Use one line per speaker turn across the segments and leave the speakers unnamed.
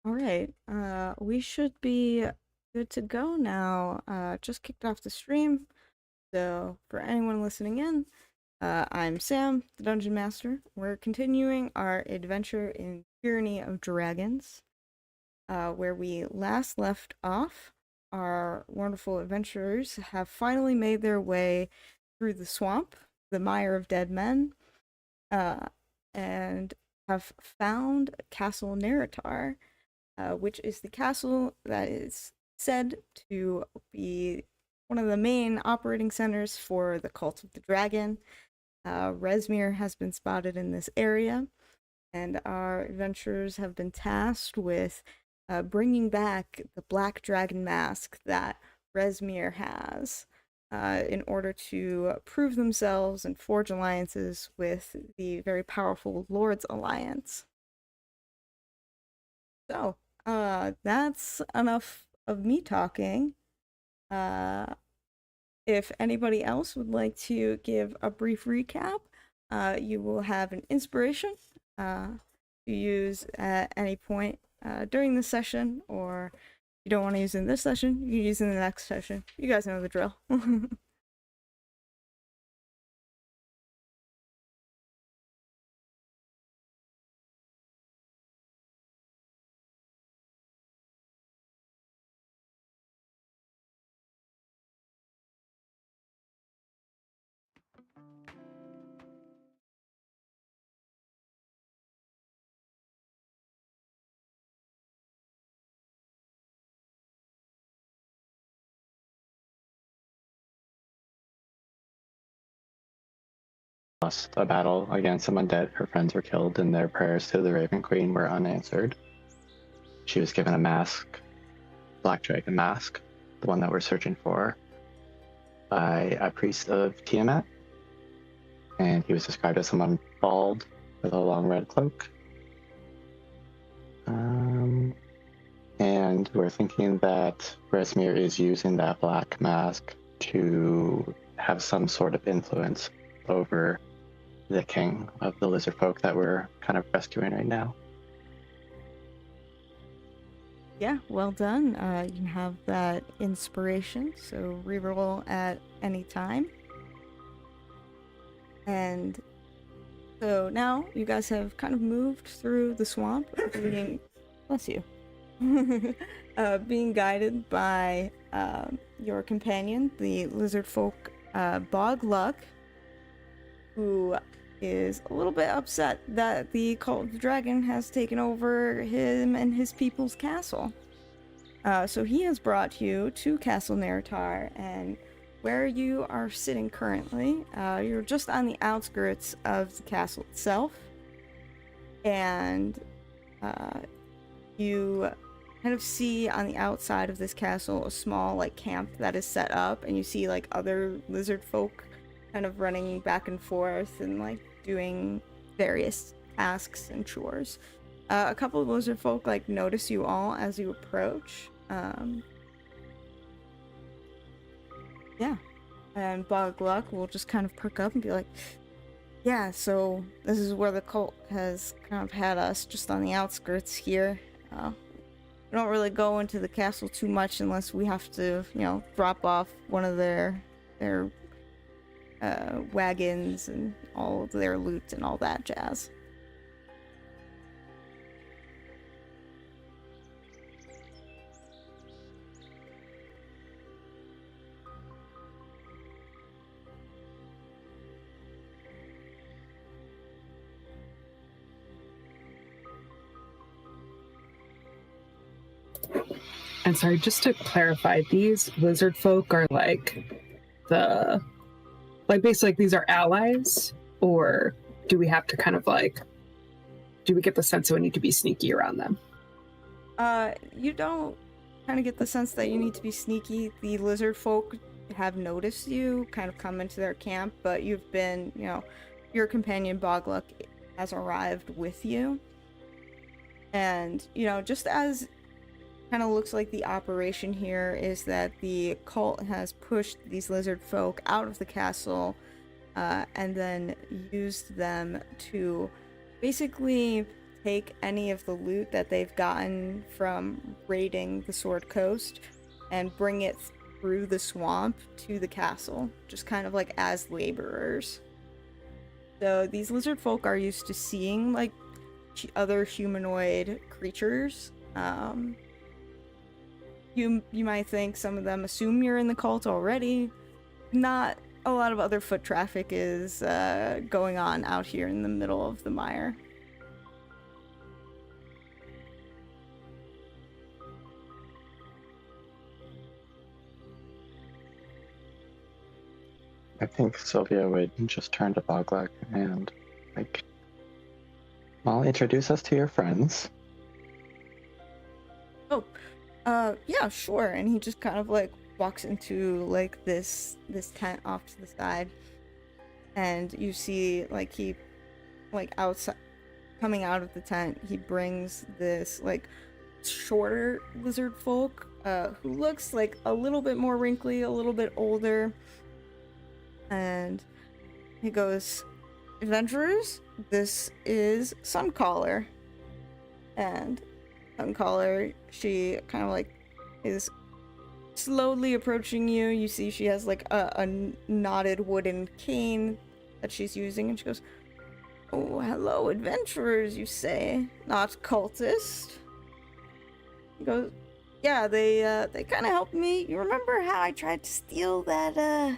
All right, we should be good to go now. Just kicked off the stream, so for anyone listening in, I'm Sam, the Dungeon Master. We're continuing our adventure in Tyranny of Dragons, where we last left off. Our wonderful adventurers have finally made their way through the swamp, the mire of dead men, uh, and have found Castle Naerytar, which is the castle that is said to be one of the main operating centers for the Cult of the Dragon. Rezmir has been spotted in this area, and our adventurers have been tasked with bringing back the black dragon mask that Rezmir has in order to prove themselves and forge alliances with the very powerful Lord's Alliance. So, that's enough of me talking. If anybody else would like to give a brief recap, you will have an inspiration to use at any point during the session, or if you don't want to use it in this session, you can use it in the next session. You guys know the drill.
Lost a battle against some undead. Her friends were killed, and their prayers to the Raven Queen were unanswered. She was given a mask, Black Dragon mask, the one that we're searching for, by a priest of Tiamat. And he was described as someone bald with a long red cloak. And we're thinking that Rezmir is using that black mask to have some sort of influence over the king of the lizard folk that we're kind of rescuing right now.
Yeah, well done. You can have that inspiration, so reroll at any time. And so now you guys have kind of moved through the swamp, being, bless you, being guided by your companion, the lizard folk Bog Luck, who is a little bit upset that the Cult of the Dragon has taken over him and his people's castle. So he has brought you to Castle Naerytar, and where you are sitting currently, you're just on the outskirts of the castle itself, and you kind of see on the outside of this castle a small like camp that is set up, and you see like other lizard folk kind of running back and forth and like doing various tasks and chores. A couple of lizard folk like notice you all as you approach. Yeah, and Bog Luck will just kind of perk up and be like, yeah, so this is where the cult has kind of had us, just on the outskirts here. We don't really go into the castle too much unless we have to, you know, drop off one of their wagons and all of their loot and all that jazz.
And sorry, just to clarify, these lizard folk are basically these are allies, or do we have to kind of do we get the sense that we need to be sneaky around them?
You don't kind of get the sense that you need to be sneaky. The lizard folk have noticed you kind of come into their camp, but you've been, you know, your companion Bogluck has arrived with you. And, you know, just as kind of looks like the operation here is that the cult has pushed these lizard folk out of the castle and then used them to basically take any of the loot that they've gotten from raiding the Sword Coast and bring it through the swamp to the castle, just kind of like as laborers. So these lizard folk are used to seeing like other humanoid creatures. You might think some of them assume you're in the cult already. Not a lot of other foot traffic is going on out here in the middle of the mire.
I think Sylvia would just turn to Boglack and, like, well, introduce us to your friends.
Oh, yeah, sure. And he just kind of like walks into like this tent off to the side, and you see like he, like outside, coming out of the tent, he brings this like shorter lizard folk, who looks like a little bit more wrinkly, a little bit older. And he goes, "Adventurers, this is Suncaller." And Suncaller, she kind of like is slowly approaching you. You see she has like a knotted wooden cane that she's using, and she goes, "Oh, hello, adventurers, you say? Not cultist?" He goes, "Yeah, they kind of helped me. You remember how I tried to steal that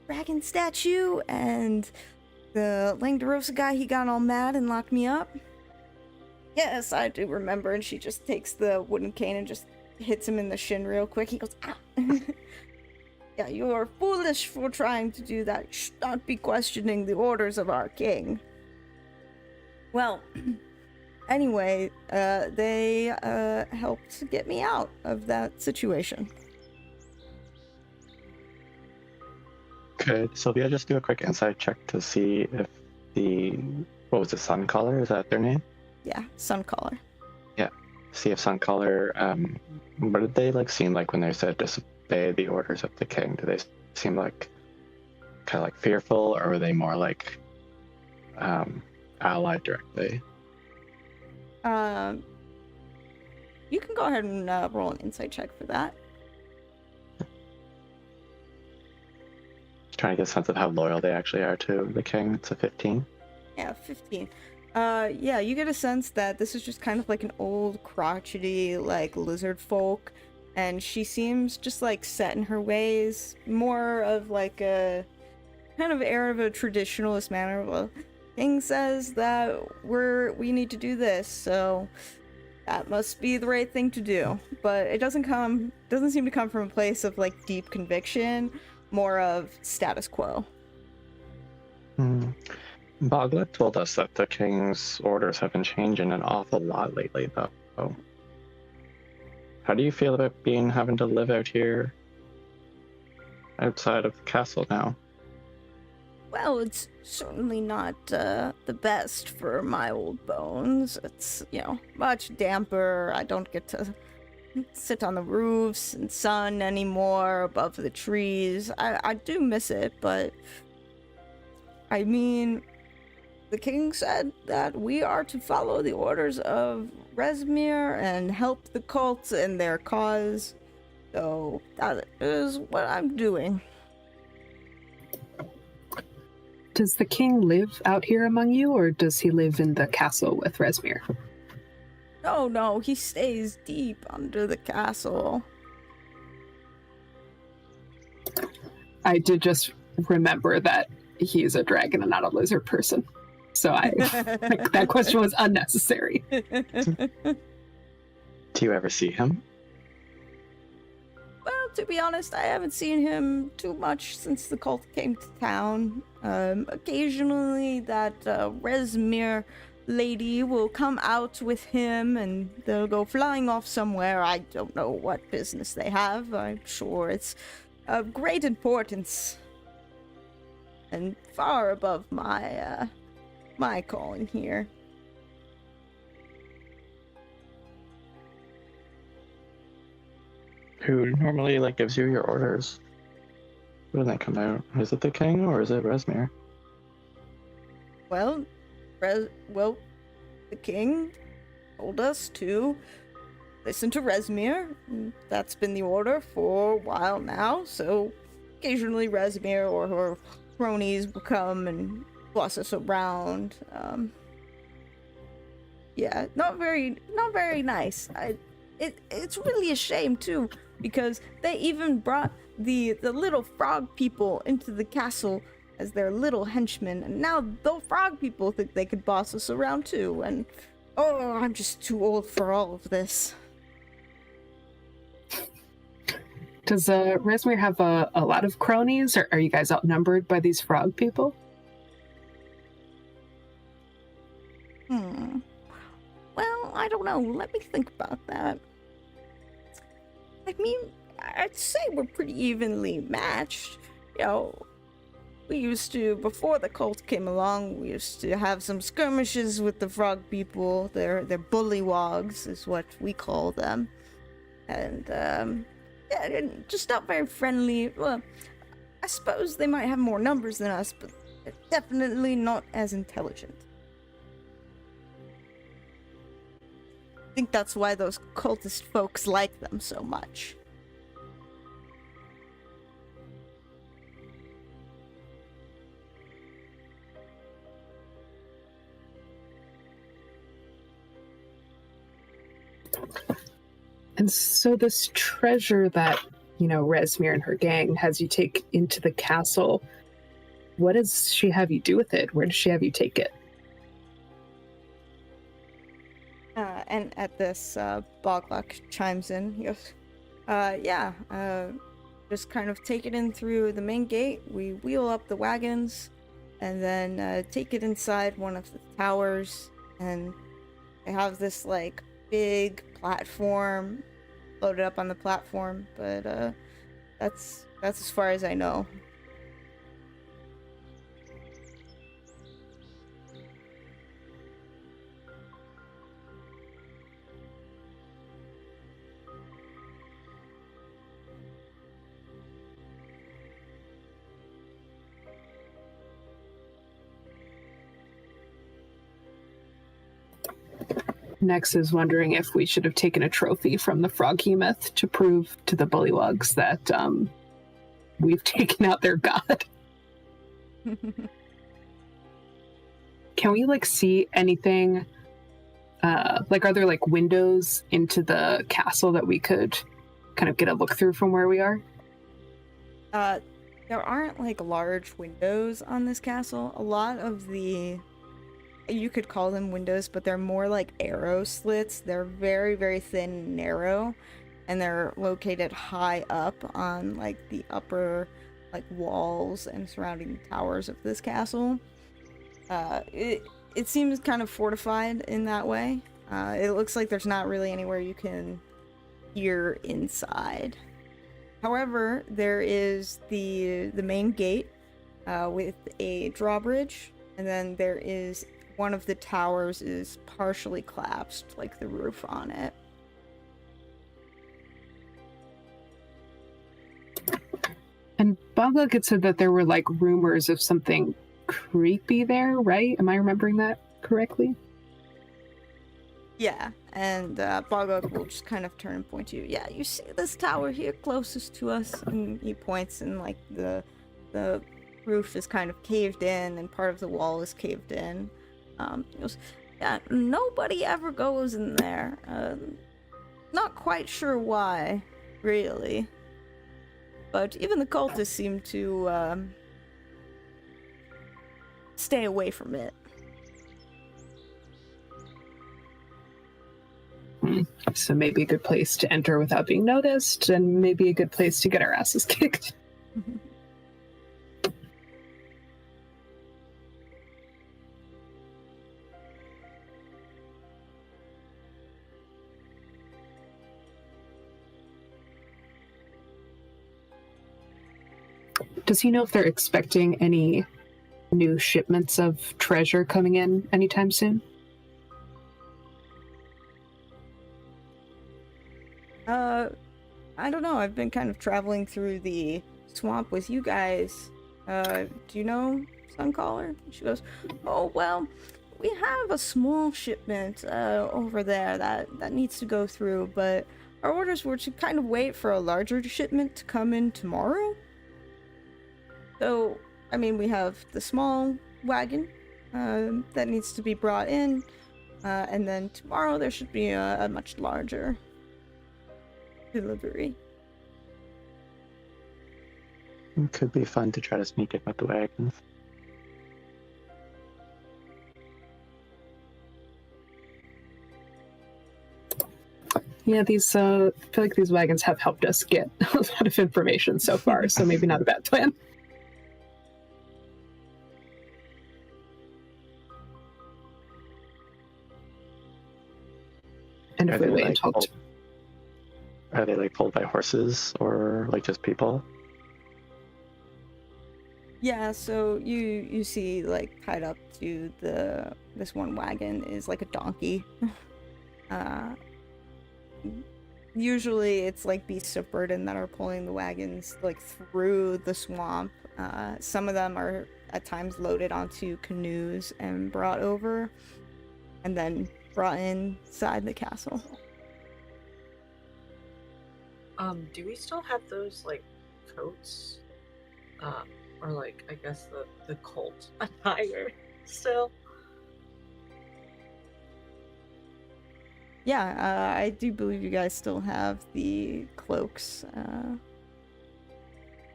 dragon statue, and the Langdorosa guy, he got all mad and locked me up?" "Yes, I do remember." And she just takes the wooden cane and just hits him in the shin real quick. He goes, "Ow." "Yeah, you are foolish for trying to do that. You should not be questioning the orders of our king." Well, anyway, they helped get me out of that situation.
Could Sylvia just do a quick insight check to see if what was the Suncaller? Is that their name?
Yeah, Suncaller.
Yeah. See if Suncaller, what did they like seem like when they said disobey the orders of the king? Do they seem like kind of like fearful, or were they more like allied directly?
You can go ahead and roll an insight check for that.
Trying to get a sense of how loyal they actually are to the king. It's a 15.
Yeah, 15. Yeah, you get a sense that this is just kind of like an old, crotchety, like, lizard folk, and she seems just, like, set in her ways, more of, like, a kind of air of a traditionalist manner. Well, king says that we need to do this, so that must be the right thing to do. But it doesn't seem to come from a place of, like, deep conviction, more of status quo.
Boglet told us that the king's orders have been changing an awful lot lately, though. How do you feel about having to live out here outside of the castle now?
Well, it's certainly not the best for my old bones. It's, much damper. I don't get to sit on the roofs and sun anymore above the trees. I do miss it, but I mean, the king said that we are to follow the orders of Rezmir and help the cult in their cause, so that is what I'm doing.
Does the king live out here among you, or does he live in the castle with Rezmir?
No, he stays deep under the castle.
I did just remember that he's a dragon and not a lizard person. So that question was unnecessary.
Do you ever see him?
Well, to be honest, I haven't seen him too much since the cult came to town. Occasionally that Rezmir lady will come out with him and they'll go flying off somewhere. I don't know what business they have. I'm sure it's of great importance and far above my calling here.
Who normally gives you your orders? When they come out, is it the king or is it Rezmir?
Well, the king told us to listen to Rezmir. That's been the order for a while now, so occasionally Rezmir or her cronies will come and boss us around. Yeah, not very nice. It's really a shame too, because they even brought the little frog people into the castle as their little henchmen, and now the frog people think they could boss us around too, and oh, I'm just too old for all of this.
Does Rezmir have a lot of cronies, or are you guys outnumbered by these frog people?
Well, I don't know. Let me think about that. I mean, I'd say we're pretty evenly matched. You know, we used to, before the cult came along, we used to have some skirmishes with the frog people. They're bullywogs is what we call them. And, yeah, they're just not very friendly. Well, I suppose they might have more numbers than us, but they're definitely not as intelligent. I think that's why those cultist folks like them so much.
And so this treasure that, Rezmir and her gang has you take into the castle, what does she have you do with it? Where does she have you take it?
And at this, Boglok chimes in. He goes, just kind of take it in through the main gate. We wheel up the wagons, and then take it inside one of the towers. And they have this, like, big platform loaded up on the platform. But that's as far as I know.
Next is wondering if we should have taken a trophy from the froggy myth to prove to the bullywugs that we've taken out their god. Can we see anything? Are there windows into the castle that we could kind of get a look through from where we are?
There aren't large windows on this castle. A lot of you could call them windows, but they're more like arrow slits. They're very, very thin and narrow, and they're located high up on the upper walls and surrounding towers of this castle. It seems kind of fortified in that way. It looks like there's not really anywhere you can peer inside. However, there is the main gate with a drawbridge, and then there is one of the towers is partially collapsed, the roof on it.
And Boglok had said that there were rumors of something creepy there, right? Am I remembering that correctly?
Yeah, and Boglok will just kind of turn and point to you. Yeah, you see this tower here closest to us? And he points, and the roof is kind of caved in, and part of the wall is caved in. He goes, yeah, nobody ever goes in there. Not quite sure why, really. But even the cultists seem to stay away from it.
So maybe a good place to enter without being noticed, and maybe a good place to get our asses kicked. Does he know if they're expecting any new shipments of treasure coming in anytime soon?
I don't know. I've been kind of traveling through the swamp with you guys. Do you know Suncaller? She goes, oh, well, we have a small shipment over there that needs to go through, but our orders were to kind of wait for a larger shipment to come in tomorrow. So, I mean, we have the small wagon that needs to be brought in, and then tomorrow there should be a much larger delivery.
It could be fun to try to sneak in with the wagons.
Yeah, these I feel like these wagons have helped us get a lot of information so far, so maybe not a bad plan. And if
Are
we
they,
wait and
like,
talk to...
Are they like pulled by horses or like just people?
Yeah, so you see like tied up to this one wagon is like a donkey. Usually it's like beasts of burden that are pulling the wagons like through the swamp. Some of them are at times loaded onto canoes and brought over and then brought inside the castle.
Do we still have those like coats? Or like I guess the cult attire still?
Yeah, I do believe you guys still have the cloaks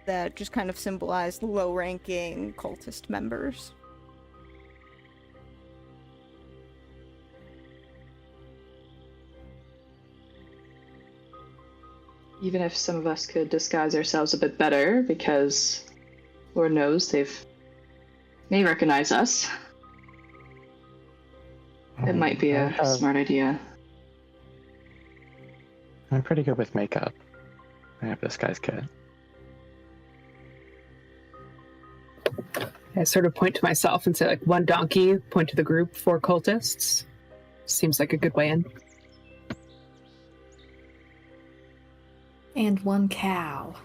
that just kind of symbolize low-ranking cultist members.
Even if some of us could disguise ourselves a bit better, because Lord knows may recognize us. It might be a smart idea.
I'm pretty good with makeup. I have this guy's kit.
I sort of point to myself and say, like, one donkey, point to the group, 4 cultists. Seems like a good way in.
And 1 cow.
Oh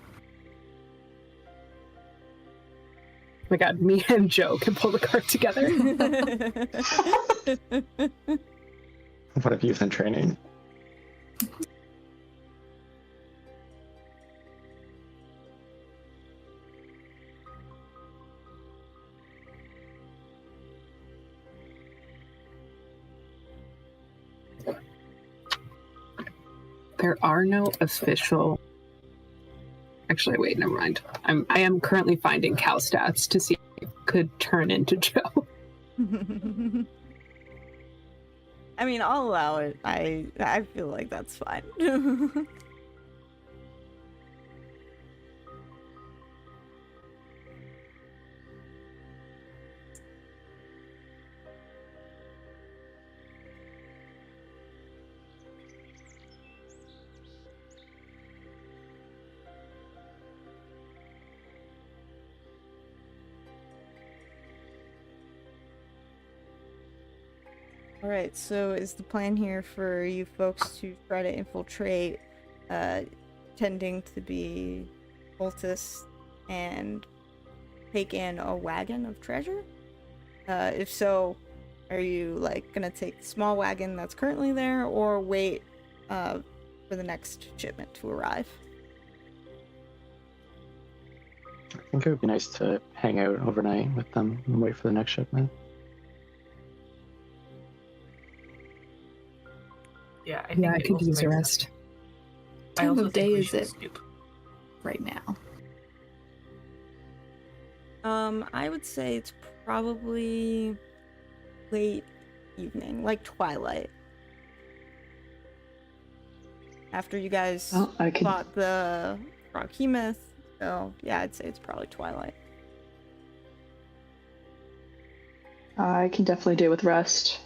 my god, me and Joe can pull the cart together.
What have youth in training?
There are no official... Actually, wait, never mind. I am currently finding cow stats to see if it could turn into Joe.
I mean, I'll allow it. I feel like that's fine. Alright, so is the plan here for you folks to try to infiltrate, tending to be cultists and take in a wagon of treasure? If so, are you, like, gonna take the small wagon that's currently there, or wait, for the next shipment to arrive?
I think it would be nice to hang out overnight with them and wait for the next shipment.
Yeah, I
Yeah, I
think it
could
also
use a
makes
rest.
sense.
Time
also
of
think
day
we
is
should
it
snoop.
right now?
I would say it's probably late evening, like twilight. After you guys
Well, I could.
fought the Rockhemoth, so yeah, I'd say it's probably twilight.
I can definitely do with rest.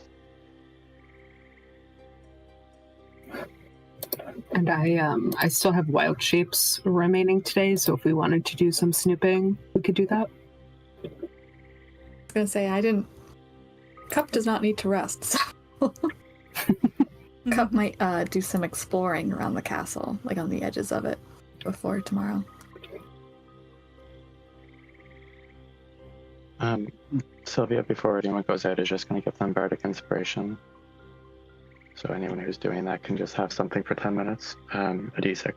And I still have wild shapes remaining today, so if we wanted to do some snooping, we could do that.
I was gonna say Cup does not need to rest. So. Cup might do some exploring around the castle, like on the edges of it, before tomorrow.
Sylvia, before anyone goes out, is just going to give them bardic inspiration. So anyone who's doing that can just have something for 10 minutes. A d6.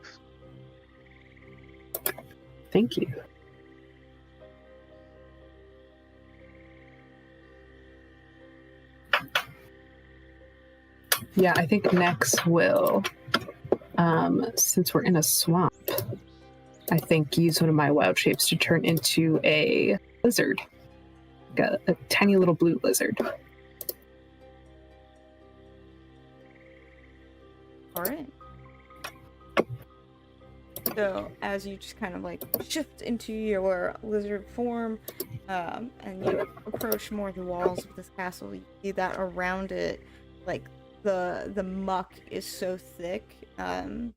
Thank you. Yeah, I think Nex will, since we're in a swamp, I think use one of my wild shapes to turn into a lizard. Like a tiny little blue lizard.
All right. So as you just kind of like shift into your lizard form, and you approach more of the walls of this castle, you see that around it, like the muck is so thick.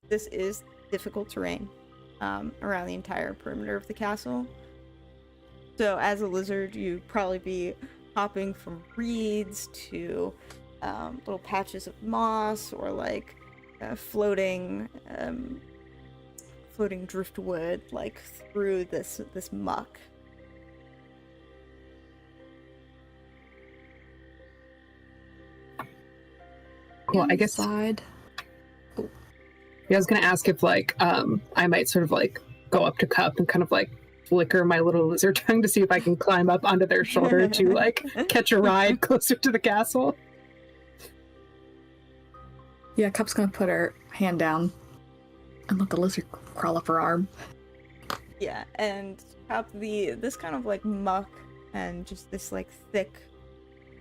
This is difficult terrain around the entire perimeter of the castle. So as a lizard, you'd probably be hopping from reeds to little patches of moss, or like floating driftwood, like through this muck.
Well, I guess
Side.
yeah, I was gonna ask if like I might sort of like go up to Cup and kind of like flicker my little lizard tongue to see if I can climb up onto their shoulder to like catch a ride closer to the castle.
Yeah, Cup's gonna put her hand down and let the lizard crawl up her arm.
Yeah, and Cup, this kind of like muck and just this like thick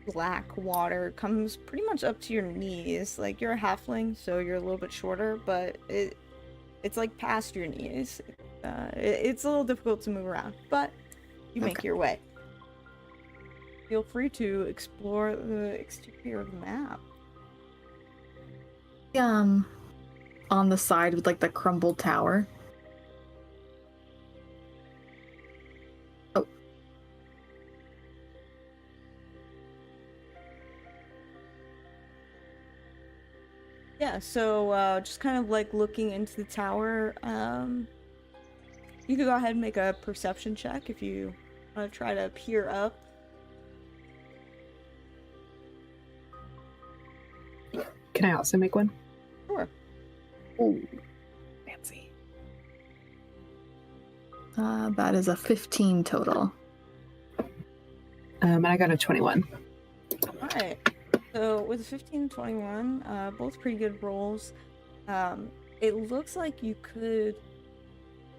black water comes pretty much up to your knees. Like, you're a halfling, so you're a little bit shorter, but it's like past your knees. It's a little difficult to move around, but you make your way. Feel free to explore the exterior of the map.
On the side with like the crumbled tower. Oh.
Yeah, so just kind of like looking into the tower, you could go ahead and make a perception check if you want to try to peer up.
Can I also make one?
Sure.
Ooh.
Fancy. That is a 15 total.
And I got a 21.
Alright. So with a 15 and 21, both pretty good rolls. It looks like you could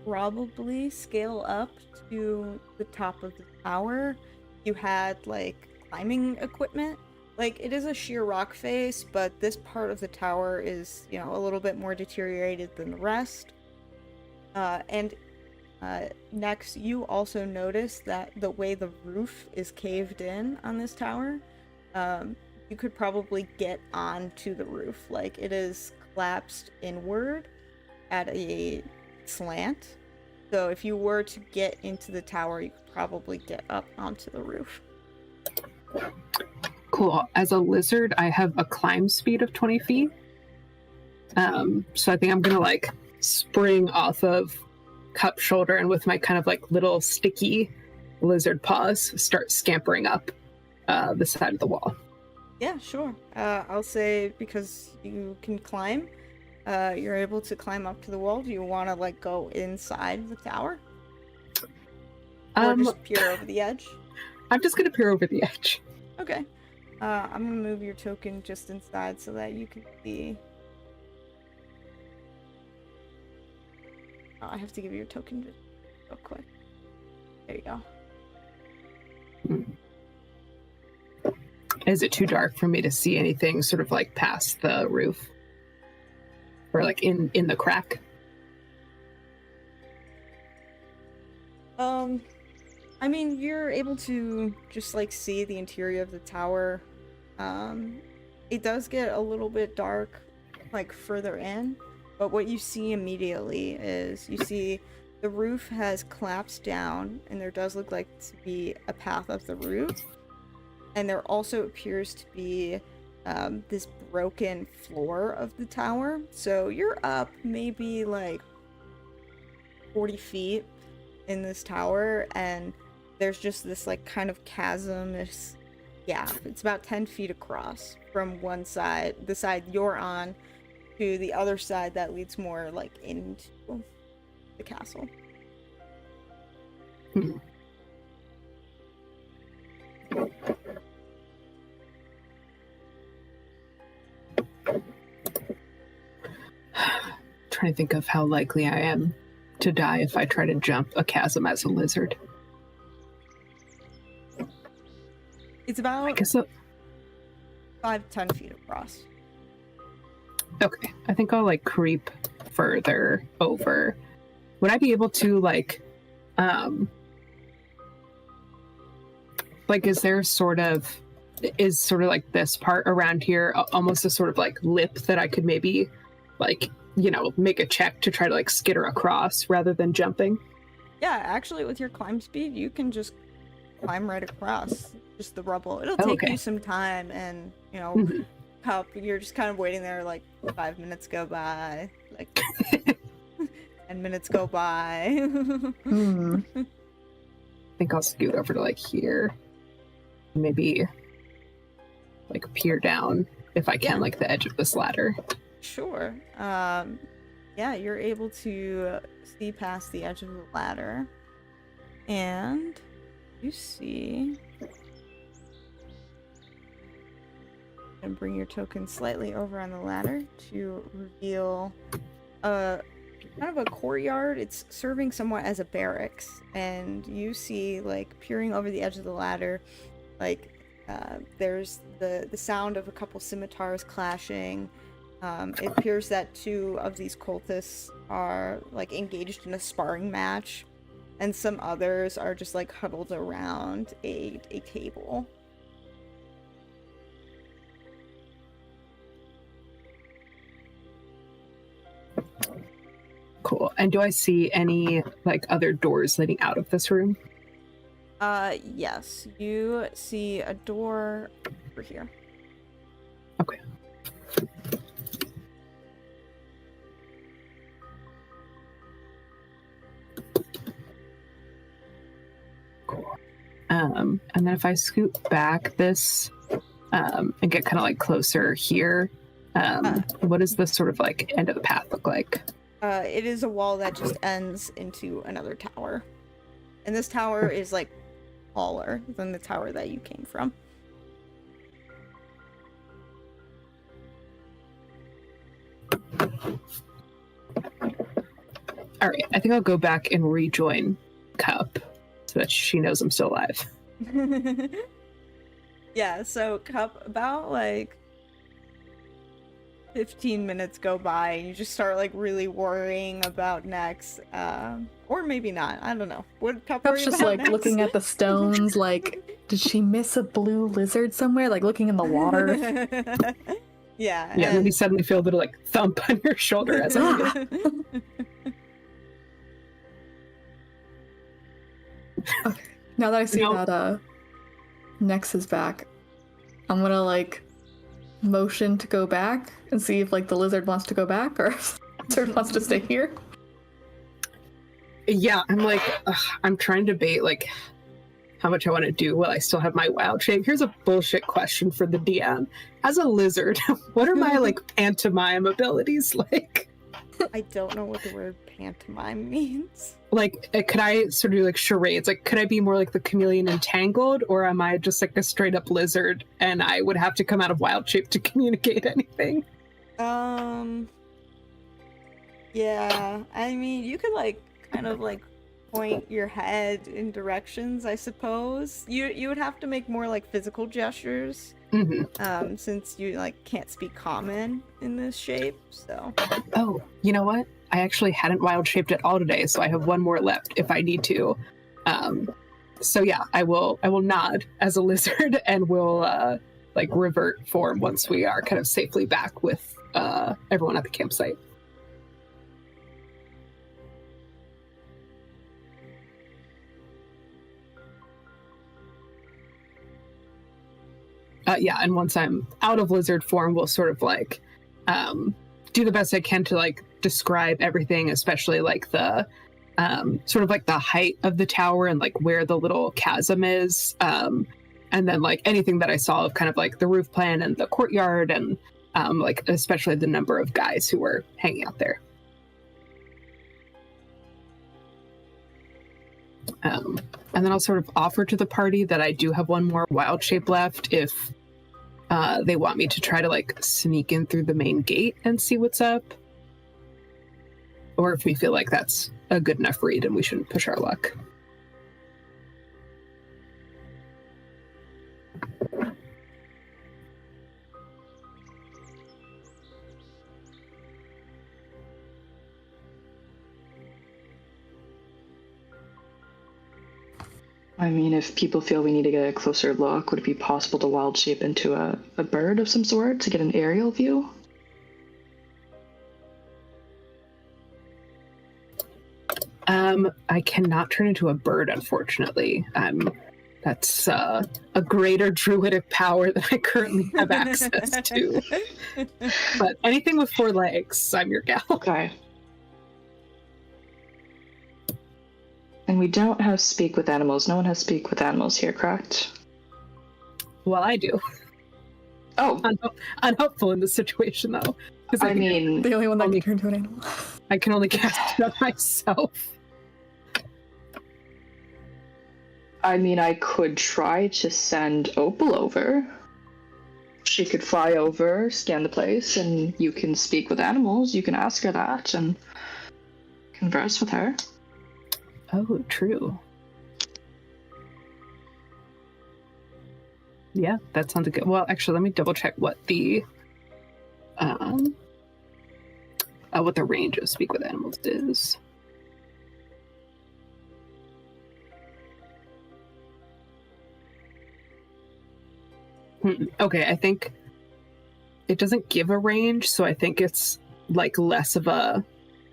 probably scale up to the top of the tower. You had like climbing equipment. Like, it is a sheer rock face, but this part of the tower is, you know, a little bit more deteriorated than the rest. Next, you also notice that the way the roof is caved in on this tower, you could probably get onto the roof. Like, it is collapsed inward at a slant. So if you were to get into the tower, you could probably get up onto the roof.
Cool. As a lizard, I have a climb speed of 20 feet. So I think I'm gonna like spring off of Cup's shoulder and with my kind of like little sticky lizard paws start scampering up the side of the wall.
Yeah, sure. I'll say because you can climb, you're able to climb up to the wall. Do you want to like go inside the tower? Or just peer over the edge?
I'm just gonna peer over the edge.
Okay. I'm gonna move your token just inside so that you can see. Oh, I have to give you your token just real quick. There you go.
Is it too dark for me to see anything sort of like past the roof? Or like in the crack?
I mean, you're able to just like see the interior of the tower. It does get a little bit dark like further in, but what you see immediately is you see the roof has collapsed down and there does look like to be a path up the roof. And there also appears to be this broken floor of the tower. So you're up maybe like 40 feet in this tower, and there's just this like kind of chasm, this gap. It's about 10 feet across from one side, the side you're on, to the other side that leads more like into the castle.
Trying to think of how likely I am to die if I try to jump a chasm as a lizard.
It's
I
about
guess so.
5-10 feet across.
Okay, I think I'll like creep further over. Would I be able to like is there sort of like this part around here almost a sort of like lip that I could maybe like, you know, make a check to try to like skitter across rather than jumping?
Yeah, actually with your climb speed, you can just climb right across just the rubble. It'll take you some time, and you know, Cup, you're just kind of waiting there, like 5 minutes go by, like 10 minutes go by.
I think I'll scoot over to like here. Maybe like peer down if I can, like the edge of this ladder.
Sure. Yeah, you're able to see past the edge of the ladder, and you see, and bring your token slightly over on the ladder to reveal kind of a courtyard. It's serving somewhat as a barracks, and you see, like, peering over the edge of the ladder, like, there's the sound of a couple scimitars clashing. It appears that 2 of these cultists are, like, engaged in a sparring match, and some others are just, like, huddled around a table.
Cool. And do I see any, like, other doors leading out of this room?
Yes. You see a door over here.
Okay. Cool. And then if I scoot back this, and get kind of, like, closer here, what does this sort of, like, end of the path look like?
It is a wall that just ends into another tower. And this tower is, like, taller than the tower that you came from.
Alright, I think I'll go back and rejoin Cup so that she knows I'm still alive.
Yeah, so Cup, about, like, 15 minutes go by and you just start, like, really worrying about next, or maybe not, I don't know. What Cup
Cup's just like
next?
looking at the stones, like, did she miss a blue lizard somewhere? Like looking in the water.
Yeah.
Yeah, and then you suddenly feel a bit of, like, thump on your shoulder as I
Okay. Now that I see
No.
that Nex is back, I'm gonna like motion to go back and see if like the lizard wants to go back or if the lizard wants to stay here.
Yeah, I'm like, I'm trying to debate, like, how much I want to do while I still have my wild shape. Here's a bullshit question for the DM. As a lizard, what are my, like, pantomime abilities like?
I don't know what the word pantomime means.
Like, could I sort of do, like, charades? Like, could I be more like the chameleon entangled, or am I just, like, a straight-up lizard, and I would have to come out of wild shape to communicate anything?
Yeah, I mean, you could, like, kind of, like, point your head in directions, I suppose. You would have to make more, like, physical gestures, since you, like, can't speak common in this shape, so.
Oh, you know what? I actually hadn't wild shaped at all today, so I have one more left if I need to. So yeah, I will nod as a lizard and will like revert form once we are kind of safely back with everyone at the campsite. Yeah, and once I'm out of lizard form, we'll sort of like do the best I can to like describe everything, especially like the sort of like the height of the tower and like where the little chasm is. And then like anything that I saw of kind of like the roof plan and the courtyard and like especially the number of guys who were hanging out there. And then I'll sort of offer to the party that I do have one more wild shape left if they want me to try to like sneak in through the main gate and see what's up. Or if we feel like that's a good enough read and we shouldn't push our luck.
I mean, if people feel we need to get a closer look, would it be possible to wild shape into a bird of some sort to get an aerial view?
I cannot turn into a bird, unfortunately. That's a greater druidic power that I currently have access to. But anything with 4 legs, I'm your gal.
Okay. And we don't have speak with animals. No one has speak with animals here, correct?
Well, I do.
Oh,
Unhelpful in this situation, though. 'Cause
I mean,
The only one that can turn into an animal.
I can only cast it on myself.
I could try to send Opal over. She could fly over, scan the place, and you can speak with animals. You can ask her that and converse with her.
Oh, true. Yeah, that sounds good. Well, actually, let me double check what the range of speak with animals is. Okay, I think it doesn't give a range, so I think it's like less of a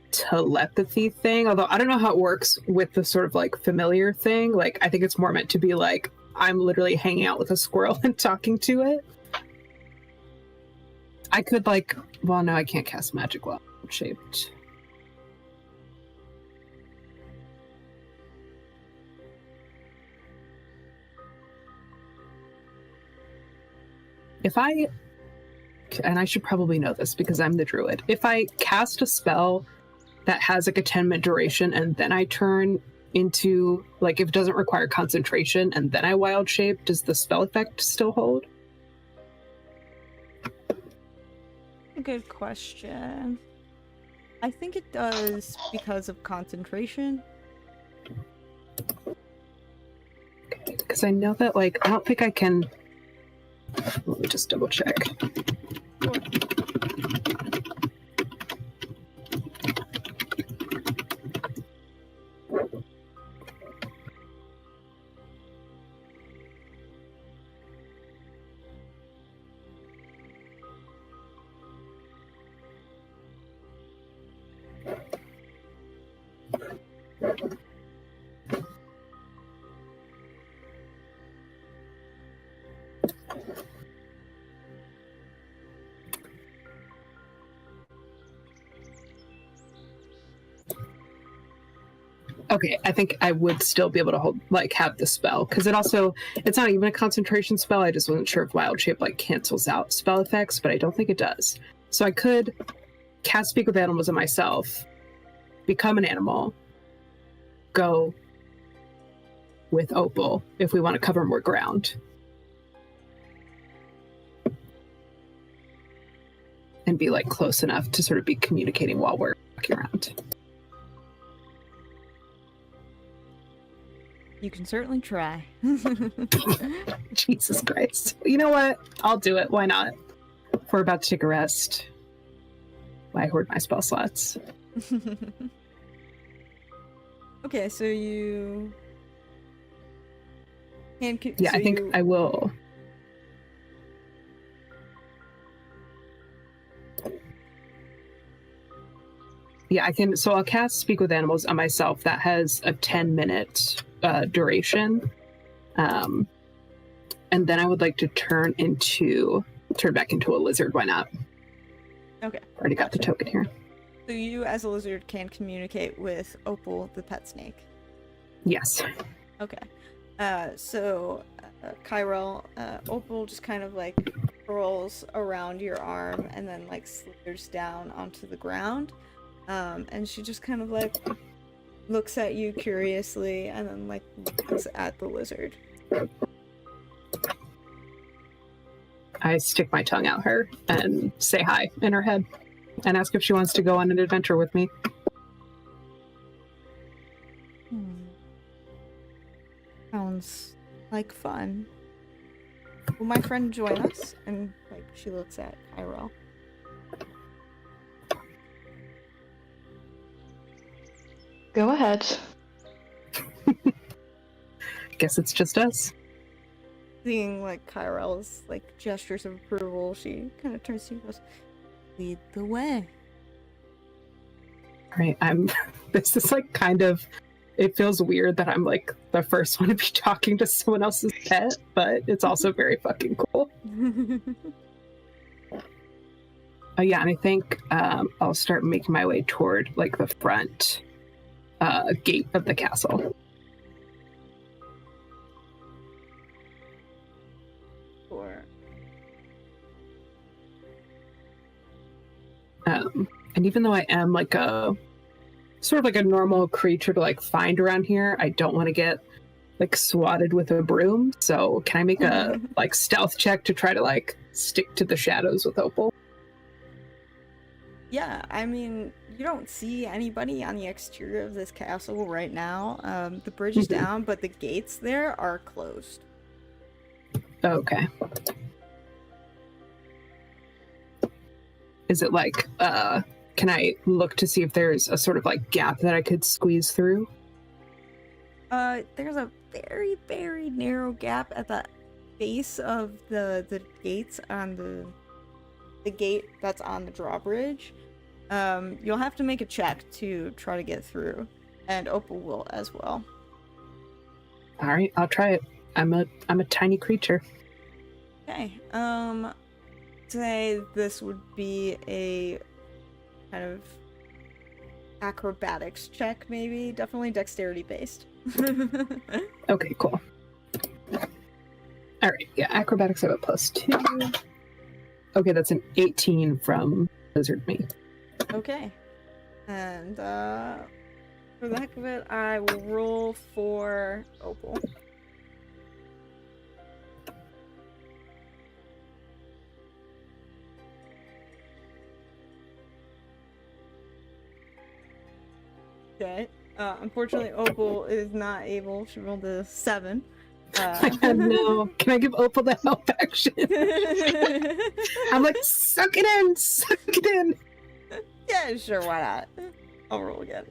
telepathy thing, although I don't know how it works with the sort of like familiar thing. Like I think it's more meant to be like I'm literally hanging out with a squirrel and talking to it. I could like, well, no, I can't cast magic while I'm shaped. If I, and I should probably know this because I'm the druid, if I cast a spell that has like a 10-minute duration and then I turn into, like, if it doesn't require concentration and then I wild shape, does the spell effect still hold?
Good question. I think it does because of concentration.
Okay, because I know that, like, I don't think I can. Let me just double check.
Sure.
Okay, I think I would still be able to hold, like, have the spell, because it's not even a concentration spell. I just wasn't sure if wild shape like cancels out spell effects, but I don't think it does. So I could cast Speak with Animals on myself, become an animal, go with Opal if we want to cover more ground, and be like close enough to sort of be communicating while we're walking around.
You can certainly try.
Jesus Christ. You know what? I'll do it. Why not? If we're about to take a rest, why hoard my spell slots?
Okay, so you...
Yeah, I think I will. Yeah, I can. So I'll cast Speak with Animals on myself. That has a 10-minute duration. And then I would like to turn back into a lizard. Why not?
Okay.
Already got the token here.
So you, as a lizard, can communicate with Opal, the pet snake.
Yes.
Okay. Kyrell, Opal just kind of like curls around your arm and then like slithers down onto the ground. And she just kind of like looks at you curiously and then like looks at the lizard.
I stick my tongue out her and say hi in her head and ask if she wants to go on an adventure with me.
Sounds like fun. Will my friend join us? And like she looks at Kyrell.
Go ahead.
Guess it's just us.
Seeing like Kyrell's like gestures of approval, she kind of turns to you and goes, "Lead the way."
Right, this is like kind of, it feels weird that I'm like the first one to be talking to someone else's pet, but it's also very fucking cool. Yeah, and I think I'll start making my way toward like the front gate of the castle.
Or
and even though I am like a sort of like a normal creature to like find around here, I don't want to get like swatted with a broom. So can I make a like stealth check to try to like stick to the shadows with Opal?
yeah, I mean, you don't see anybody on the exterior of this castle right now. The bridge is down, but the gates there are closed.
Okay. Is it like, can I look to see if there's a sort of like gap that I could squeeze through?
There's a very, very narrow gap at the base of the gates on the gate that's on the drawbridge. You'll have to make a check to try to get through, and Opal will as well.
All right, I'll try it. I'm a tiny creature.
Okay. Say this would be a kind of acrobatics check, maybe. Definitely dexterity based.
Okay, cool. All right, yeah, acrobatics I have a +2. Okay, that's an 18 from Lizard Me.
Okay. And for the heck of it, I will roll for Opal. Okay. Unfortunately, Opal is not able. She rolled a 7.
No. Can I give Opal the help action? I'm like, suck it in, suck it in.
Yeah, sure, why not? I'll roll again.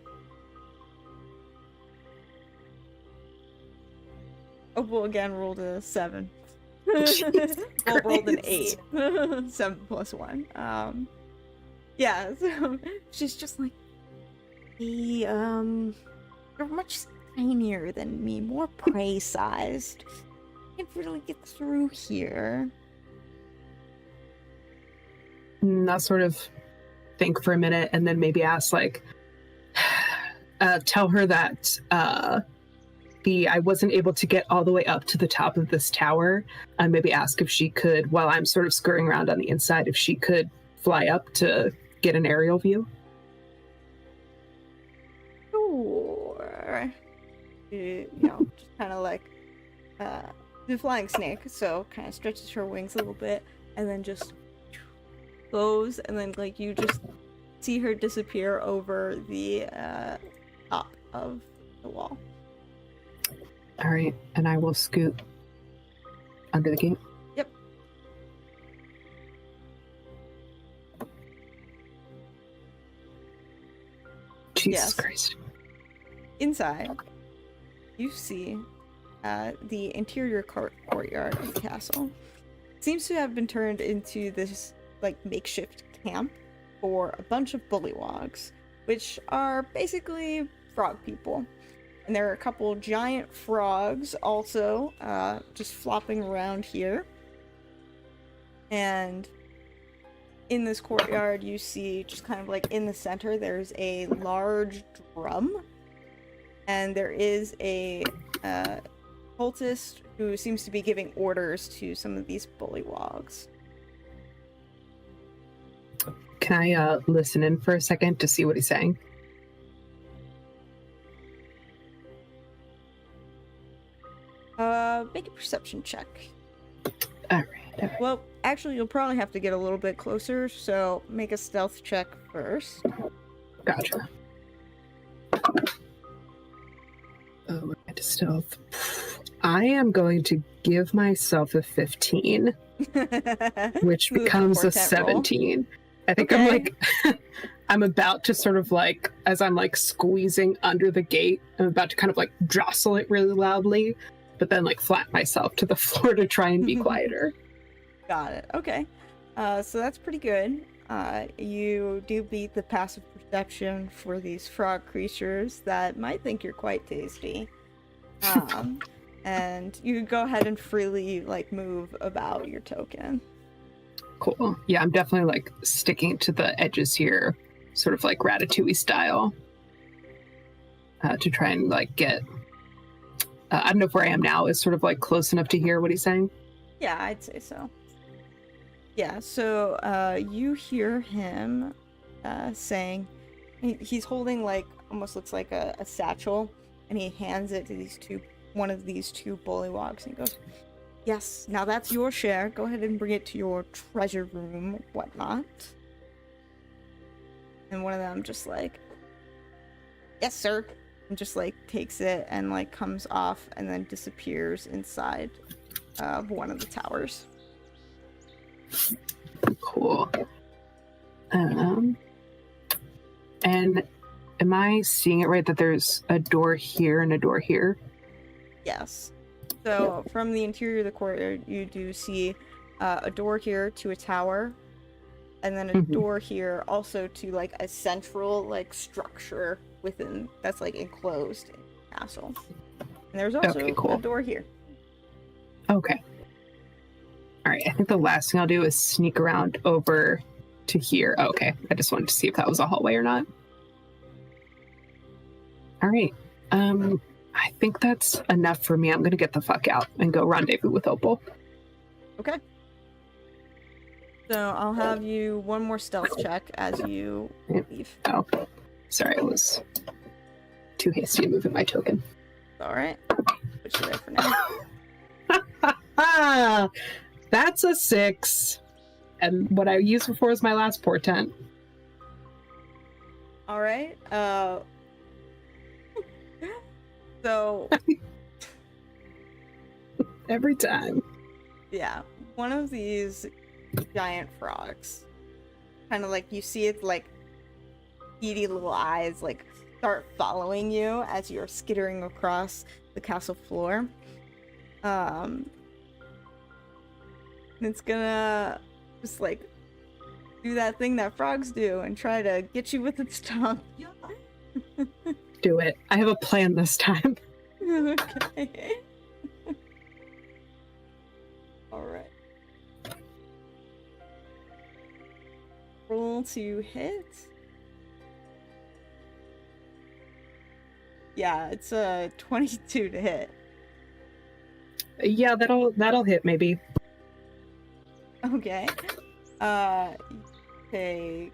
Opal again rolled a 7. Opal rolled an 8. 7 plus 1. Yeah, so she's just like, hey, you're much tinier than me, more prey-sized. Can't really get through here.
And I'll sort of think for a minute and then maybe ask, like, tell her that I wasn't able to get all the way up to the top of this tower, and maybe ask if she could, while I'm sort of scurrying around on the inside, if she could fly up to get an aerial view.
Sure. She, just kind of like the flying snake, so kind of stretches her wings a little bit and then just goes, and then like you just see her disappear over the top of the wall.
All right, and I will scoot under the gate.
Yep.
Jesus
Yes.
Christ.
Inside, you see the interior courtyard of the castle. It seems to have been turned into this like makeshift camp for a bunch of bullywogs, which are basically frog people. And there are a couple giant frogs also just flopping around here. And in this courtyard, you see just kind of like in the center, there's a large drum, and there is a cultist who seems to be giving orders to some of these bullywogs.
Can I listen in for a second to see what he's saying?
Make a perception check.
All right.
Well, actually, you'll probably have to get a little bit closer, so make a stealth check first.
Gotcha. Oh, right, stealth. I am going to give myself a 15, which becomes a 17. I think I'm like, I'm about to sort of like, as I'm like squeezing under the gate, I'm about to kind of like jostle it really loudly, but then like flat myself to the floor to try and be quieter.
Got it. Okay. So that's pretty good. You do beat the passive perception for these frog creatures that might think you're quite tasty. And you can go ahead and freely like move about your token.
Cool. Yeah, I'm definitely like sticking to the edges here, sort of like Ratatouille style, to try and like get. I don't know if where I am now is sort of like close enough to hear what he's saying.
Yeah, I'd say so. Yeah, so you hear him saying, he's holding like almost looks like a satchel, and he hands it to one of these two bullywogs, and he goes, "Yes, now that's your share. Go ahead and bring it to your treasure room, whatnot." And one of them just like, "Yes, sir," and just like takes it and like comes off and then disappears inside of one of the towers.
Cool. And am I seeing it right that there's a door here and a door here?
Yes. So from the interior of the courtyard, you do see a door here to a tower, and then a door here also to like a central like structure within that's like enclosed in the castle. And there's also a door here.
Okay. All right. I think the last thing I'll do is sneak around over to here. Oh, okay. I just wanted to see if that was a hallway or not. All right. I think that's enough for me. I'm going to get the fuck out and go rendezvous with Opal.
Okay. So I'll have you one more stealth check as you leave.
Oh, sorry. I was too hasty in moving my token.
All right. Put you there for now.
That's a 6. And what I used before is my last portent.
All right. So
every time.
Yeah, one of these giant frogs, kind of like you see its like beady little eyes like start following you as you're skittering across the castle floor. And it's gonna just like do that thing that frogs do and try to get you with its tongue.
Do it. I have a plan this time.
Okay. All right. Roll to hit. Yeah, it's a 22 to hit.
Yeah, that'll hit maybe.
Okay. Take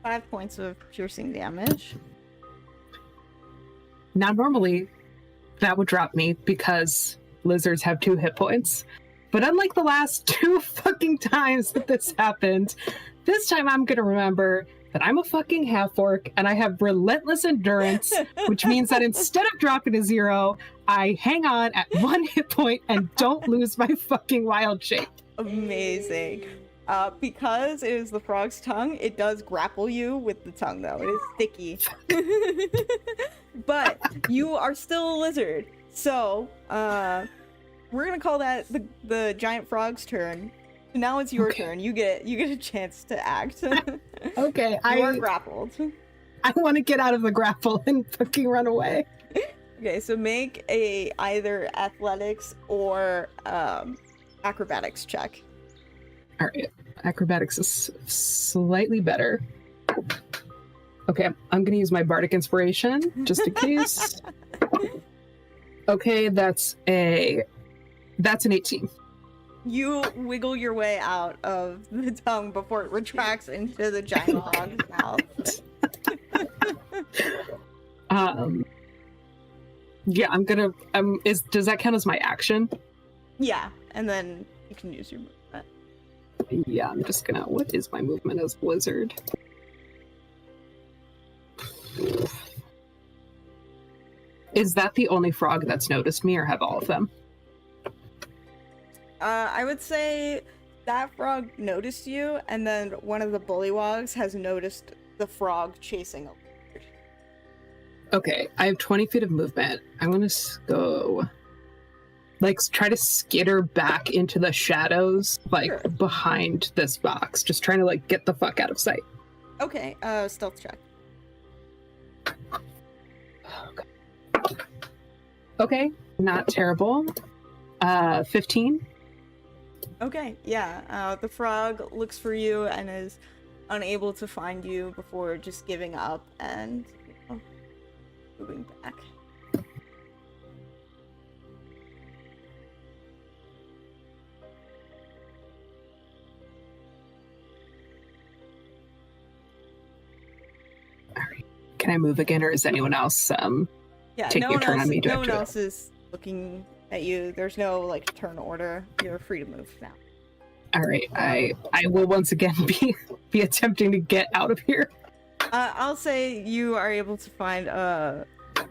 5 points of piercing damage.
Now, normally, that would drop me because lizards have 2 hit points. But unlike the last 2 fucking times that this happened, this time I'm gonna remember that I'm a fucking half-orc and I have relentless endurance, which means that instead of dropping to 0, I hang on at 1 hit point and don't lose my fucking wild shape.
Amazing. Because it is the frog's tongue, it does grapple you with the tongue, though. It is sticky. But you are still a lizard. So, we're gonna call that the giant frog's turn. So now it's your turn. You get a chance to act.
Okay,
You are grappled.
I want to get out of the grapple and fucking run away.
Okay, so make a either athletics or acrobatics check.
All right. Acrobatics is slightly better. Okay, I'm going to use my bardic inspiration just in case. Okay, that's an 18.
You wiggle your way out of the tongue before it retracts into the giant frog's mouth.
Yeah, I'm gonna. Does that count as my action?
Yeah, and then you can use your movement.
Yeah, I'm just gonna. What is my movement as wizard? Is that the only frog that's noticed me, or have all of them?
I would say that frog noticed you, and then one of the bullywogs has noticed the frog chasing a lizard.
Okay, I have 20 feet of movement. I'm gonna go, like, try to skitter back into the shadows, like,
Sure.
behind this box. Just trying to, like, get the fuck out of sight.
Okay, stealth check.
Okay, not terrible. 15.
Okay, yeah, the frog looks for you and is unable to find you before just giving up and, moving back.
Alright. Can I move again, or is anyone else
Yeah,
taking a turn on me?
no one else is looking at you. There's no, like, turn order. You're free to move now.
Alright, I will once again be attempting to get out of here.
I'll say you are able to find,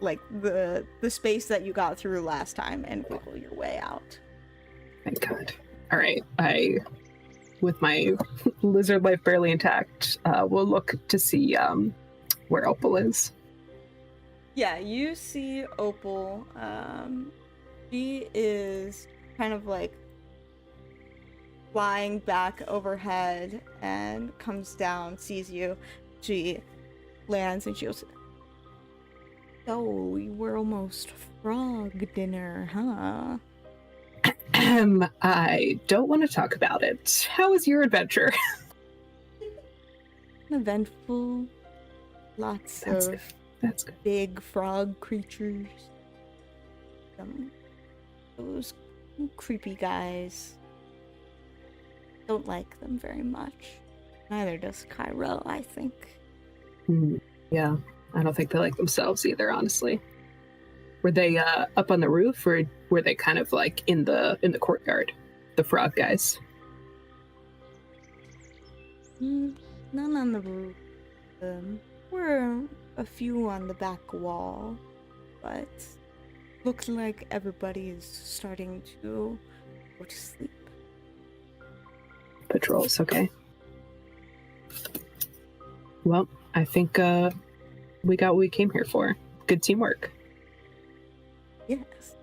like, the space that you got through last time and wiggle your way out.
Thank God. Alright, I, with my lizard life barely intact, will look to see where Opal is.
Yeah, you see Opal. She is kind of like flying back overhead and comes down, sees you. She lands and she goes, "So we were almost frog dinner, huh?"
I don't want to talk about it. How was your adventure?
Eventful. Lots
That's
of
good. That's good.
big frog creatures. Those creepy guys. Don't like them very much. Neither does Cairo, I think.
Yeah, I don't think they like themselves either, honestly. Were they up on the roof, or were they kind of like in the courtyard, the frog guys?
None on the roof. Were a few on the back wall, but looks like everybody is starting to go to sleep.
Patrols, okay. Well, I think we got what we came here for. Good teamwork.
Yes.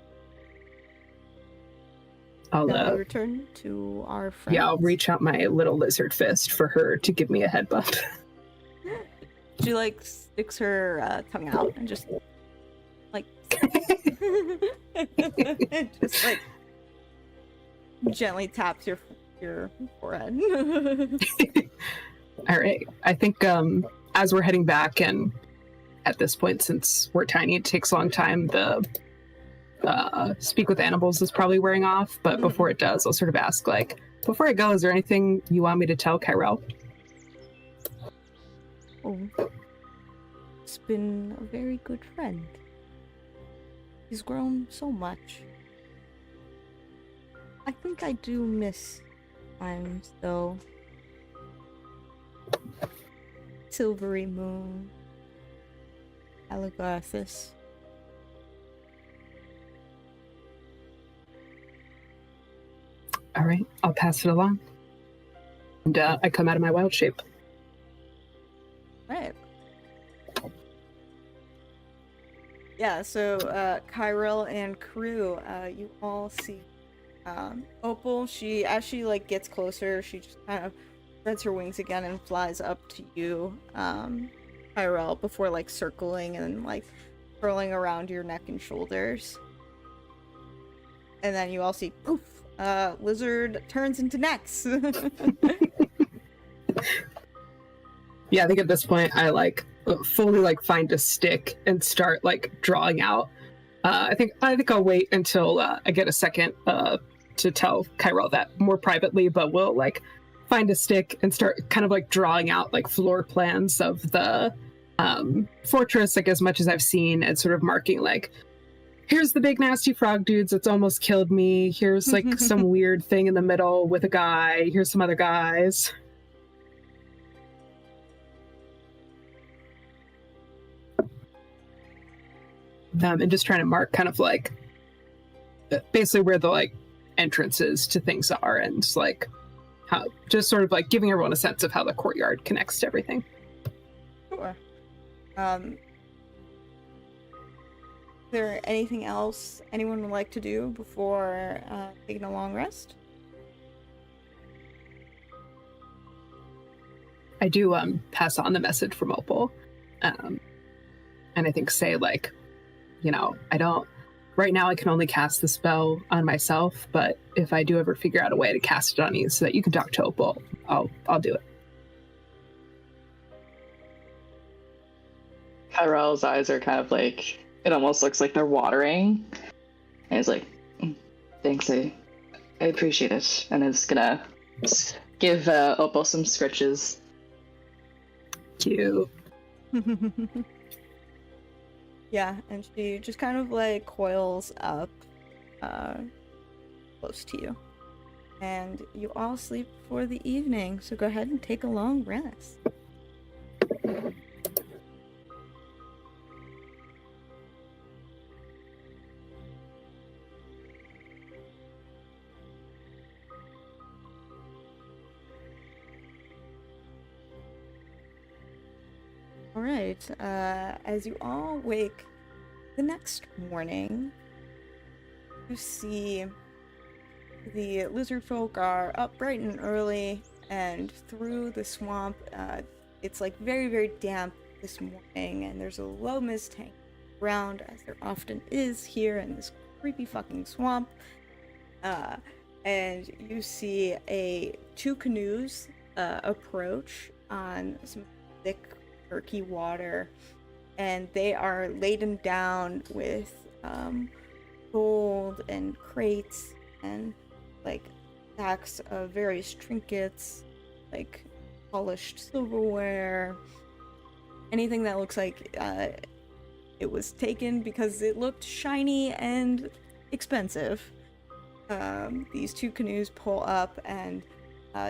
I'll
Now we return to our friends.
yeah, I'll reach out my little lizard fist for her to give me a head bump.
She like sticks her tongue out and just like just like gently taps your forehead.
All right. I think as we're heading back, and at this point, since we're tiny, it takes a long time. The speak with animals is probably wearing off, but before it does, I'll sort of ask, like, before I go, is there anything you want me to tell Kyrell?
Oh, he's been a very good friend. He's grown so much. I think I do miss times, though. Silvery Moon, Alagarthus.
All right, I'll pass it along. And I come out of my wild shape.
Right. Yeah, so Kyrell and Crew, you all see Opal. As she like gets closer, she just kind of spreads her wings again and flies up to you, Kyrell, before like circling and like curling around your neck and shoulders. And then you all see poof lizard turns into necks.
Yeah, I think at this point I like fully like find a stick and start like drawing out. I think I'll wait until I get a second to tell Kyrell that more privately, but we'll like find a stick and start kind of like drawing out like floor plans of the fortress, like as much as I've seen, and sort of marking like, here's the big nasty frog dudes that's almost killed me. Here's like some weird thing in the middle with a guy. Here's some other guys. And just trying to mark kind of like basically where the like entrances to things are, and like how, just sort of like giving everyone a sense of how the courtyard connects to everything.
Sure. Is there anything else anyone would like to do before taking a long rest?
I do pass on the message from Opal, and I think say like, you know, right now I can only cast the spell on myself, but if I do ever figure out a way to cast it on you so that you can talk to Opal, I'll do it.
Kyrell's eyes are kind of like, it almost looks like they're watering. And he's like, thanks, I appreciate it. And is gonna give Opal some scritches.
Cute.
Yeah, and she just kind of like coils up close to you. And you all sleep for the evening, so go ahead and take a long rest. Alright, as you all wake the next morning, you see the lizard folk are up bright and early, and through the swamp, it's like very, very damp this morning, and there's a low mist hanging around, as there often is here in this creepy fucking swamp. And you see two canoes approach on some thick murky water, and they are laden down with gold and crates and like stacks of various trinkets, like polished silverware, anything that looks like it was taken because it looked shiny and expensive. These two canoes pull up, and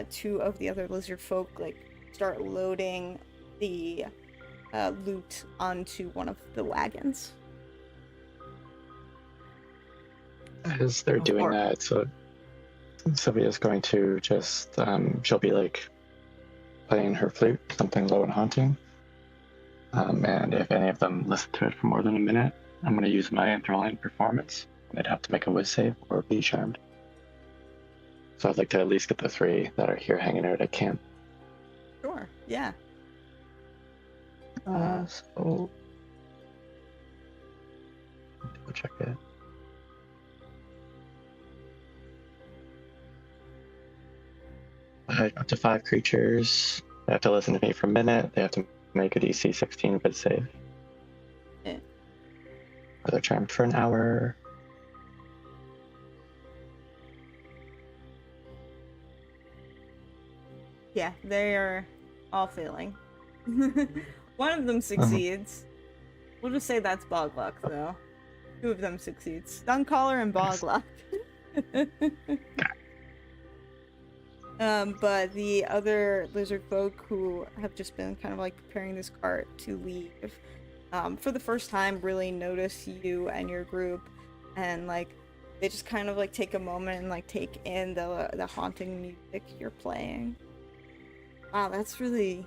two of the other lizard folk like start loading the loot onto one of the wagons.
As they're doing that, so Sylvia's going to just, she'll be like playing her flute, something low and haunting. And if any of them listen to it for more than a minute, I'm going to use my enthralling performance. They'd have to make a whiz save or be charmed. So I'd like to at least get the three that are here hanging out at camp.
Sure, yeah.
So double check it. Up to 5 creatures. They have to listen to me for a minute. They have to make a DC 16 whiz save.
Yeah.
Or they're charmed for an hour.
Yeah, they are all failing. One of them succeeds. We'll just say that's bog luck, though. 2 of them succeeds. Stuncaller and bog luck. But the other lizard folk who have just been kind of like preparing this cart to leave, for the first time really notice you and your group, and like they just kind of like take a moment and like take in the haunting music you're playing. Wow, that's really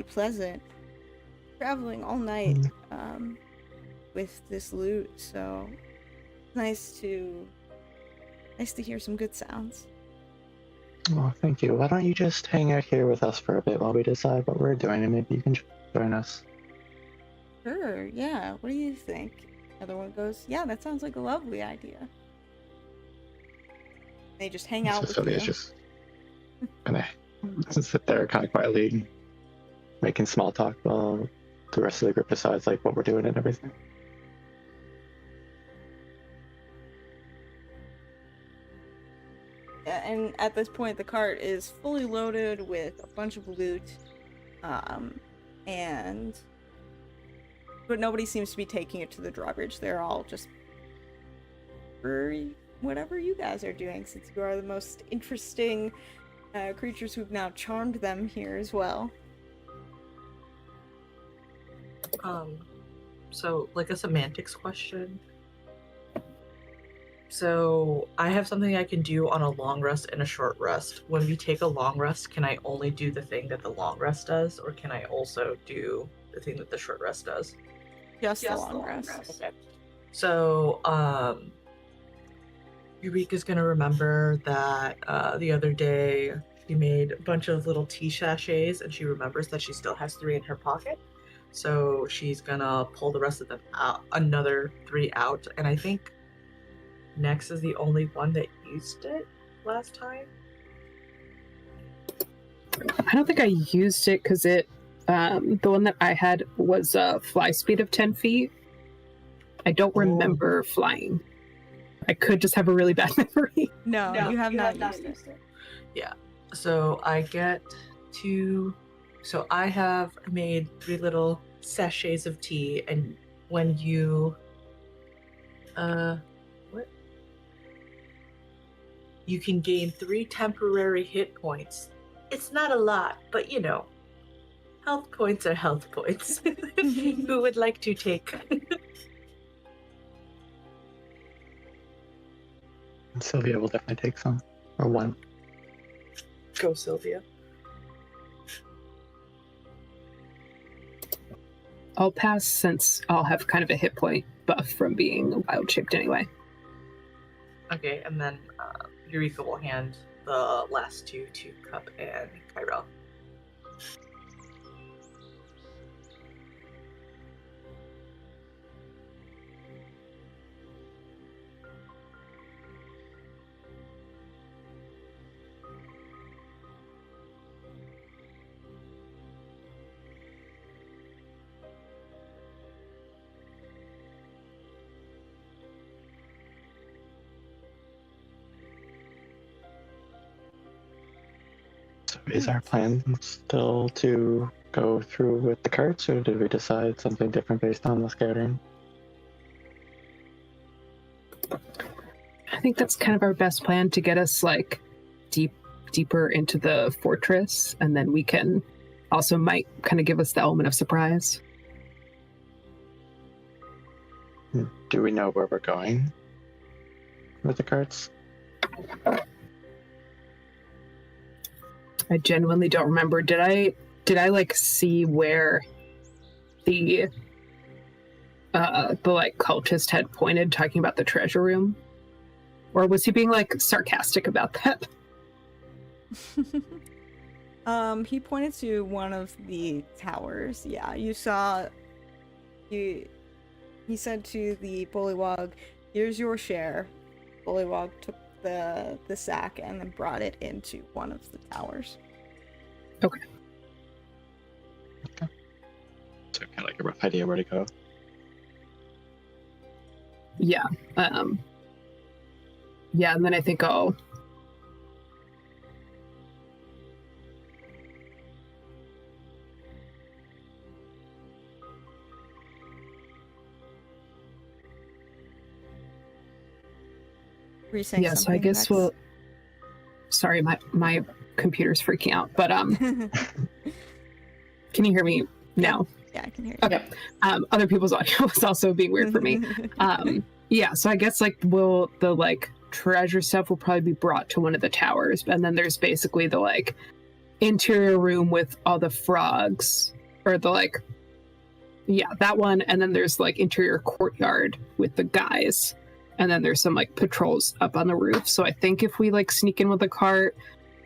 pleasant. Traveling all night with this loot, so nice to hear some good sounds.
Oh, thank you. Why don't you just hang out here with us for a bit while we decide what we're doing, and maybe you can join us.
Sure, yeah. What do you think? The other one goes, yeah, that sounds like a lovely idea. They just hang out
So
with
Sylvia's
you.
just gonna sit there kind of quietly, making small talk while the rest of the group decides like what we're doing and everything.
Yeah, and at this point, the cart is fully loaded with a bunch of loot, but nobody seems to be taking it to the drawbridge. They're all just for whatever you guys are doing, since you are the most interesting creatures who've now charmed them here as well.
So like a semantics question. So I have something I can do on a long rest and a short rest. When we take a long rest, can I only do the thing that the long rest does, or can I also do the thing that the short rest does?
Just the long rest.
Okay. So, Eureka's gonna remember that the other day she made a bunch of little tea sachets, and she remembers that she still has 3 in her pocket. So she's gonna pull the rest of them out, another 3 out, and I think Nex is the only one that used it last time.
I don't think I used it because the one that I had was a fly speed of 10 feet. I don't remember flying. I could just have a really bad memory.
No, you have not used it.
Yeah. So I get to. So I have made 3 little sachets of tea, and when you. What? You can gain 3 temporary hit points. It's not a lot, but you know, health points are health points. Who would like to take?
Sylvia will definitely take some, or 1.
Go, Sylvia.
I'll pass since I'll have kind of a hit point buff from being wild shaped anyway.
Okay, and then Eureka will hand the last 2 to Cup and Kyrell.
So is our plan still to go through with the carts, or did we decide something different based on the scouting?
I think that's kind of our best plan to get us like deeper into the fortress, and then we can also might kind of give us the element of surprise.
Do we know where we're going with the carts?
I genuinely don't remember. Did I like see where the like cultist had pointed talking about the treasure room? Or was he being like sarcastic about that?
He pointed to one of the towers. Yeah, you saw. He said to the bullywog, "Here's your share." Bullywog took the sack and then brought it into one of the towers.
Okay.
So kind of like a rough idea where to go.
Yeah. Yeah, and then I think I'll
Were you saying
yeah, so I
something,
guess
Max?
we'll sorry, my computer's freaking out, but can you hear me now?
Yeah, I can hear you.
Okay. Other people's audio was also being weird for me. Yeah, so I guess like the like treasure stuff will probably be brought to one of the towers, and then there's basically the like interior room with all the frogs, or the like that one, and then there's like interior courtyard with the guys, and then there's some like patrols up on the roof. So I think if we like sneak in with a cart,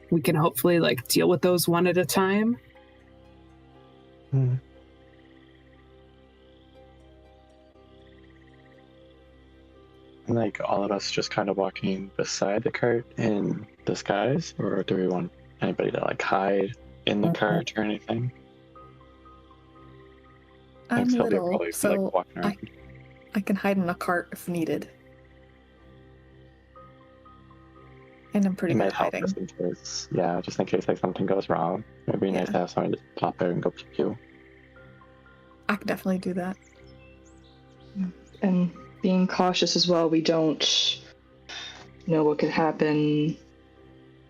we can hopefully like deal with those one at a time.
like all of us just kind of walking beside the cart in disguise, or do we want anybody to like hide in the cart or anything? I
I'm
think Sylvia
little,
probably be,
so
like walking around.
I can hide in a cart if needed. And I'm pretty
It
good
might
at
help
hiding.
just in case. Yeah, just in case like something goes wrong. It'd be nice
Yeah.
to have someone just pop there and go pew pew.
I can definitely do that.
And being cautious as well, we don't know what could happen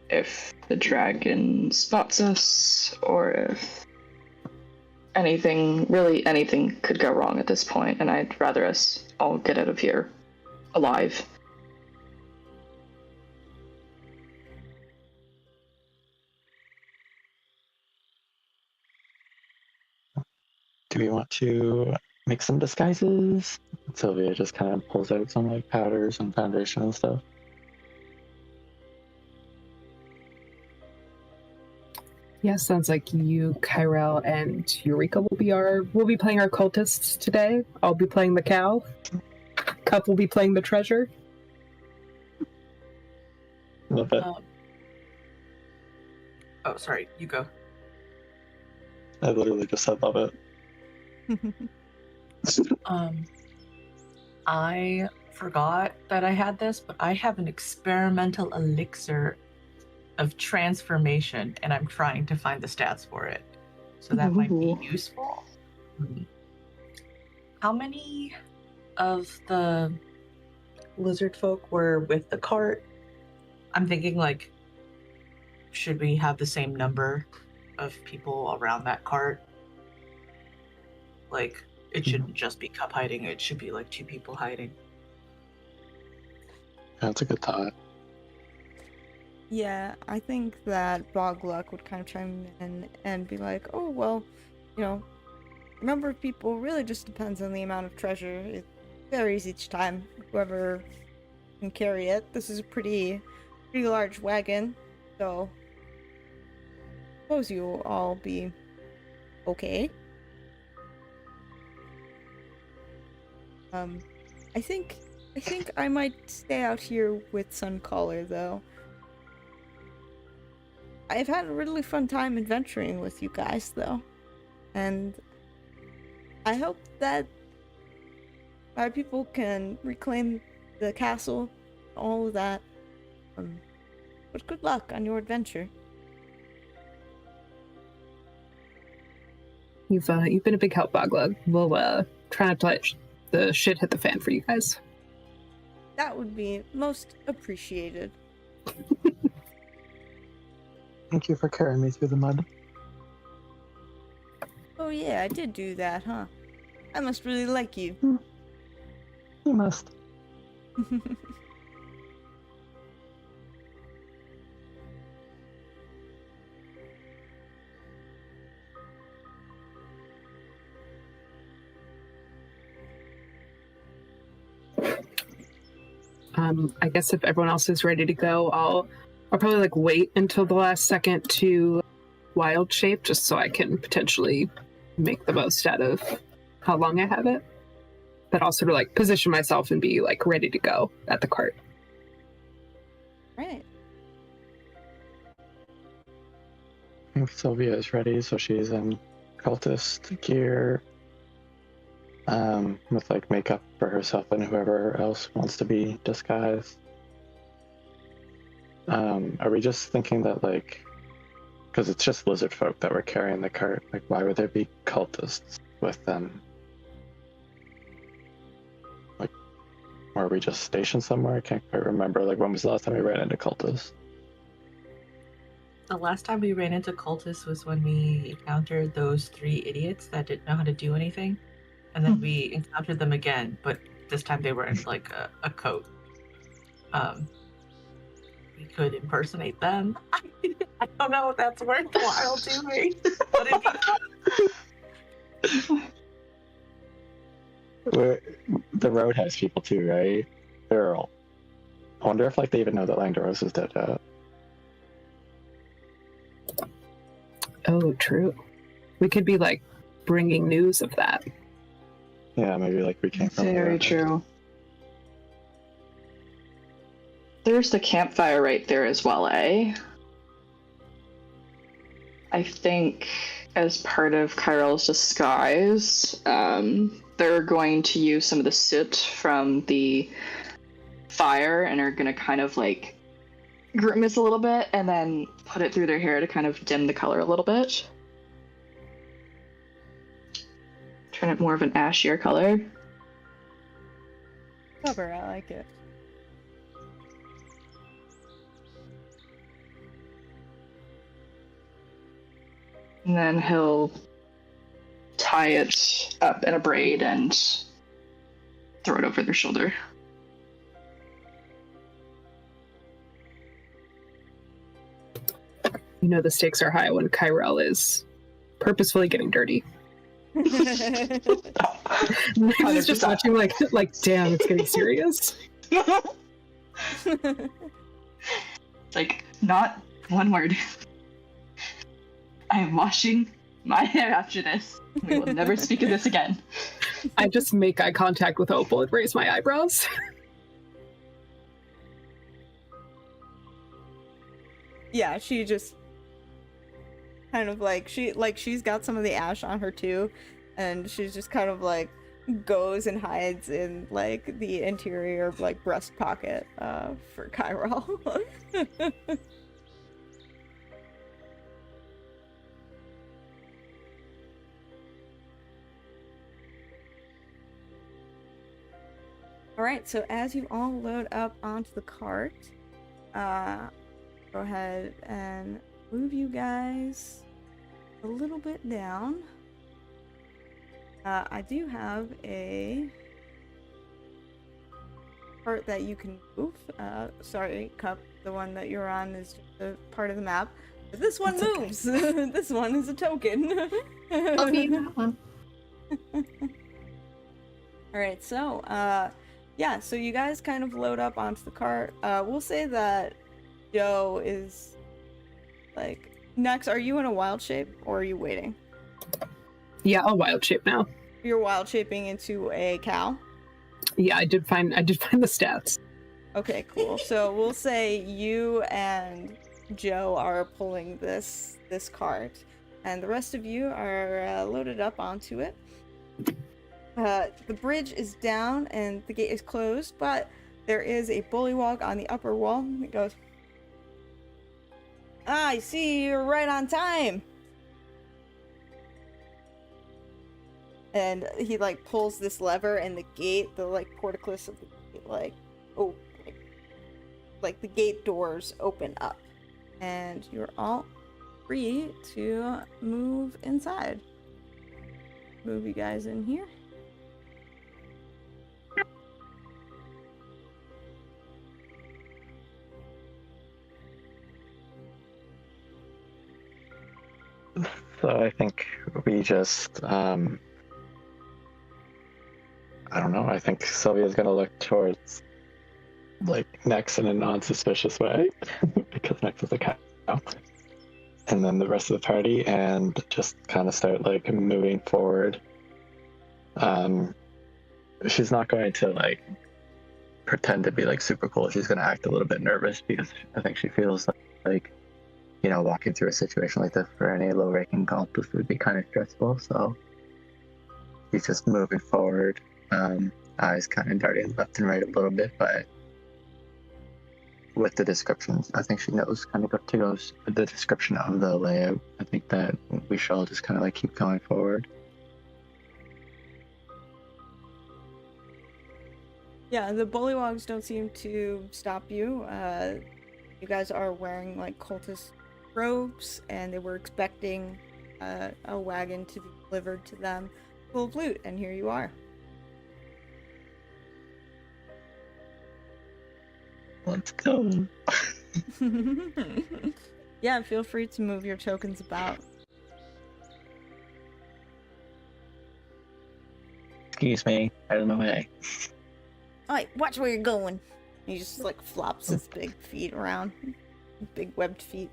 if the dragon spots us, or if anything could go wrong at this point, and I'd rather us all get out of here alive.
Do we want to make some disguises? Sylvia just kind of pulls out some like powders and foundation and stuff.
Yeah, sounds like you, Kyrell, and Eureka will be playing our cultists today. I'll be playing the cow. Cup will be playing the treasure.
Love it.
Oh, sorry. You go.
I literally just said love it.
I forgot that I had this, but I have an experimental elixir of transformation, and I'm trying to find the stats for it. So that might be
Ooh.
useful. How many of the lizard folk were with the cart? I'm thinking, like, should we have the same number of people around that cart? Like, it shouldn't just be Cup hiding, it should be like 2 people hiding.
That's a good thought.
Yeah, I think that Bogluck would kind of chime in and be like, oh, well, you know, the number of people really just depends on the amount of treasure. It varies each time. Whoever can carry it. This is a pretty large wagon, so I suppose you'll all be okay. I think I might stay out here with Suncaller, though. I've had a really fun time adventuring with you guys, though. And I hope that our people can reclaim the castle, all of that. But good luck on your adventure.
You've been a big help, Bogluck. We'll try not to let the shit hit the fan for you guys.
That would be most appreciated.
Thank you for carrying me through the mud.
Oh yeah, I did do that, huh? I must really like you.
You must.
I guess if everyone else is ready to go, I'll probably like wait until the last second to wild shape, just so I can potentially make the most out of how long I have it. But also to like position myself and be like ready to go at the cart.
Right.
I think Sylvia is ready, so she's in cultist gear. With like makeup for herself and whoever else wants to be disguised. Are we just thinking that like, because it's just lizard folk that were carrying the cart, like why would there be cultists with them? Like, or are we just stationed somewhere? I can't quite remember. Like, when was the last time we ran into cultists?
The last time we ran into cultists was when we encountered those 3 idiots that didn't know how to do anything. And then we encountered them again, but this time they were in like a coat. We could impersonate them. I don't know if that's worthwhile to me, but it'd be fun.
The road has people too, right? Earl. I wonder if like they even know that Langdoros is dead yet.
Oh, true. We could be like bringing news of that.
Yeah, maybe like we came from
Very
there.
true. There's the campfire right there as well, eh? I think as part of Kyrell's disguise, they're going to use some of the soot from the fire and are going to kind of like grimace a little bit and then put it through their hair to kind of dim the color a little bit. Turn it more of an ashier color.
Clever, I like it.
And then he'll tie it up in a braid and throw it over their shoulder.
You know the stakes are high when Kyrell is purposefully getting dirty. I was just watching like, damn, it's getting serious.
It's like, not one word. I am washing my hair after this. We will never speak of this again.
I just make eye contact with Opal and raise my eyebrows.
Yeah, she just kind of like she's got some of the ash on her too, and she's just kind of like goes and hides in like the interior like breast pocket for Kyrell. Alright, so as you all load up onto the cart, go ahead and move you guys a little bit down. I do have a part that you can move. Sorry, Cup, the one that you're on is just a part of the map. But this one moves! Okay. This one is a token.
I'll be that one.
Alright, so, yeah, so you guys kind of load up onto the cart. We'll say that Joe is, like, next. Are you in a wild shape, or are you waiting?
Yeah, I'll wild shape now.
You're wild shaping into a cow?
Yeah, I did find the stats.
Okay, cool. So we'll say you and Joe are pulling this cart, and the rest of you are loaded up onto it. The bridge is down and the gate is closed, but there is a bullywog on the upper wall. It goes, I see you're right on time. And he like pulls this lever, and the gate, the like portcullis of the gate, like the gate doors open up, and you're all free to move inside. Move you guys in here.
So I think we just, I don't know, I think Sylvia's gonna look towards, like, Nex in a non-suspicious way, because Nex is a cow. And then the rest of the party, and just kind of start, like, moving forward. She's not going to, like, pretend to be, like, super cool. She's gonna act a little bit nervous, because I think she feels like you know, walking through a situation like this for any low-ranking cultist would be kind of stressful, so he's just moving forward, eyes kind of darting left and right a little bit, but with the descriptions, I think she knows kind of what to go with the description of the layout. I think that we should all just kind of like keep going forward.
Yeah, the bullywogs don't seem to stop you. You guys are wearing like cultist robes, and they were expecting a wagon to be delivered to them full of loot, and here you are.
Let's go.
Yeah, feel free to move your tokens about.
Excuse me, out of my way.
Alright, watch where you're going. He just like flops his big feet around. Big webbed feet.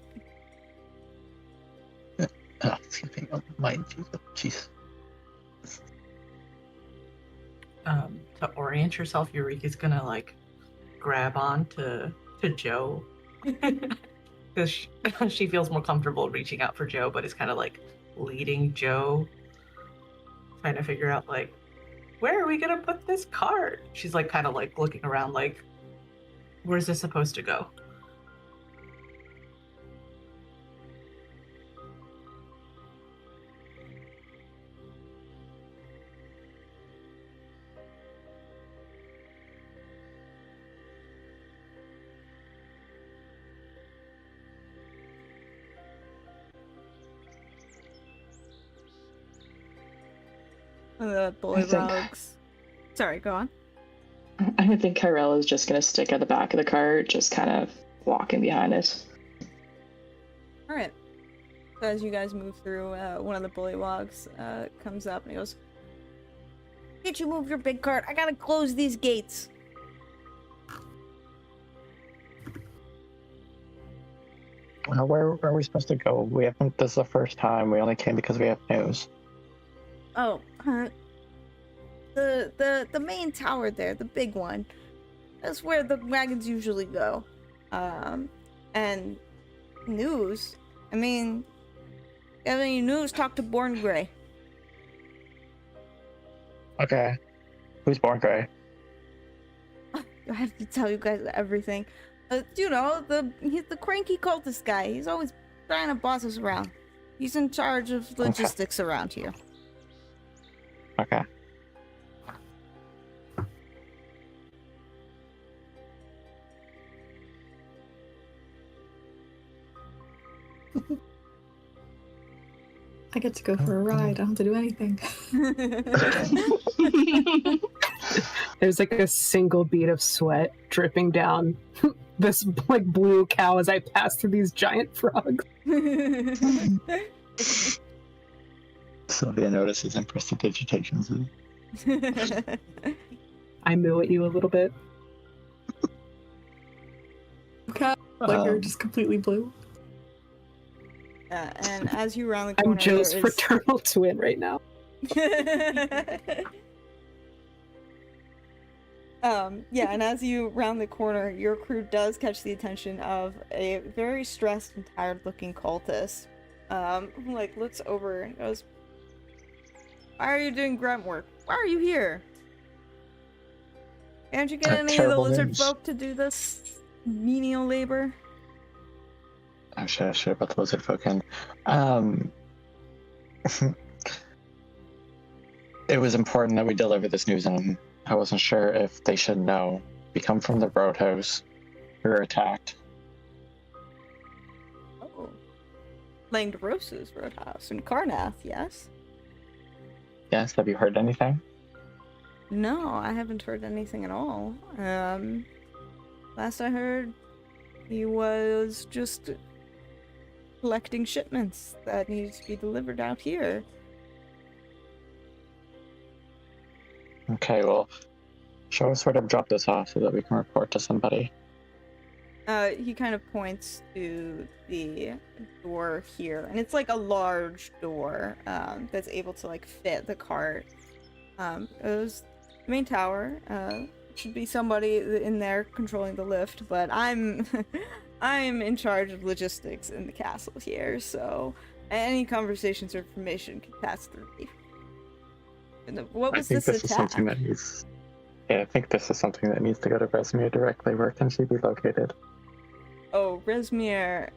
Oh, excuse me. Oh, my jeez.
To orient yourself, Eureka's gonna like grab on to to Joe. Because she feels more comfortable reaching out for Joe, but is kind of like leading Joe, trying to figure out like, where are we gonna put this cart? She's like kind of like looking around like, where's this supposed to go?
The
I
bully
think-
rogues. Sorry, go on.
I think Kyrell is just gonna stick at the back of the cart, just kind of walking behind it.
Alright. So as you guys move through, one of the bullywogs comes up and he goes, "Can't you move your big cart? I gotta close these gates."
Well, where are we supposed to go? We haven't. This is the first time. We only came because we have news.
Oh, the main tower there, the big one. That's where the wagons usually go. And news. I mean, if you have any news, talk to Born Grey.
Okay. Who's Born Grey?
I have to tell you guys everything. You know, he's the cranky cultist guy. He's always trying to boss us around. He's in charge of logistics around here.
Okay.
I get to go for a ride. I don't have to do anything.
There's like a single bead of sweat dripping down this like blue cow as I pass through these giant frogs.
Sylvia notices and prestidigitations.
I moo at you a little bit.
Okay. Like you're just completely blue.
And as you round the corner,
I'm Joe's
there is-
fraternal twin right now.
Yeah, and as you round the corner, your crew does catch the attention of a very stressed and tired looking cultist. Who like looks over and goes, "Why are you doing grunt work? Why are you here? Can't you get any of the
Terrible
lizard
news.
folk to do this menial labor?"
I'm sure about the lizard folk and it was important that we deliver this news and I wasn't sure if they should know. We come from the roadhouse. We were attacked.
Oh. Langdrosa's Roadhouse in Inkarnate, yes?
Yes, have you heard anything?
No, I haven't heard anything at all. Last I heard, he was just collecting shipments that needed to be delivered out here.
Okay, well, shall we sort of drop this off so that we can report to somebody?
He kind of points to the door here, and it's like a large door that's able to like fit the cart. It was the main tower. Should be somebody in there controlling the lift, but I'm I'm in charge of logistics in the castle here, so any conversations or information can pass through me. And what was this
is
attack?
something that needs. Yeah, I think this is something that needs to go to Rezmir directly. Where can she be located?
Oh, Rezmir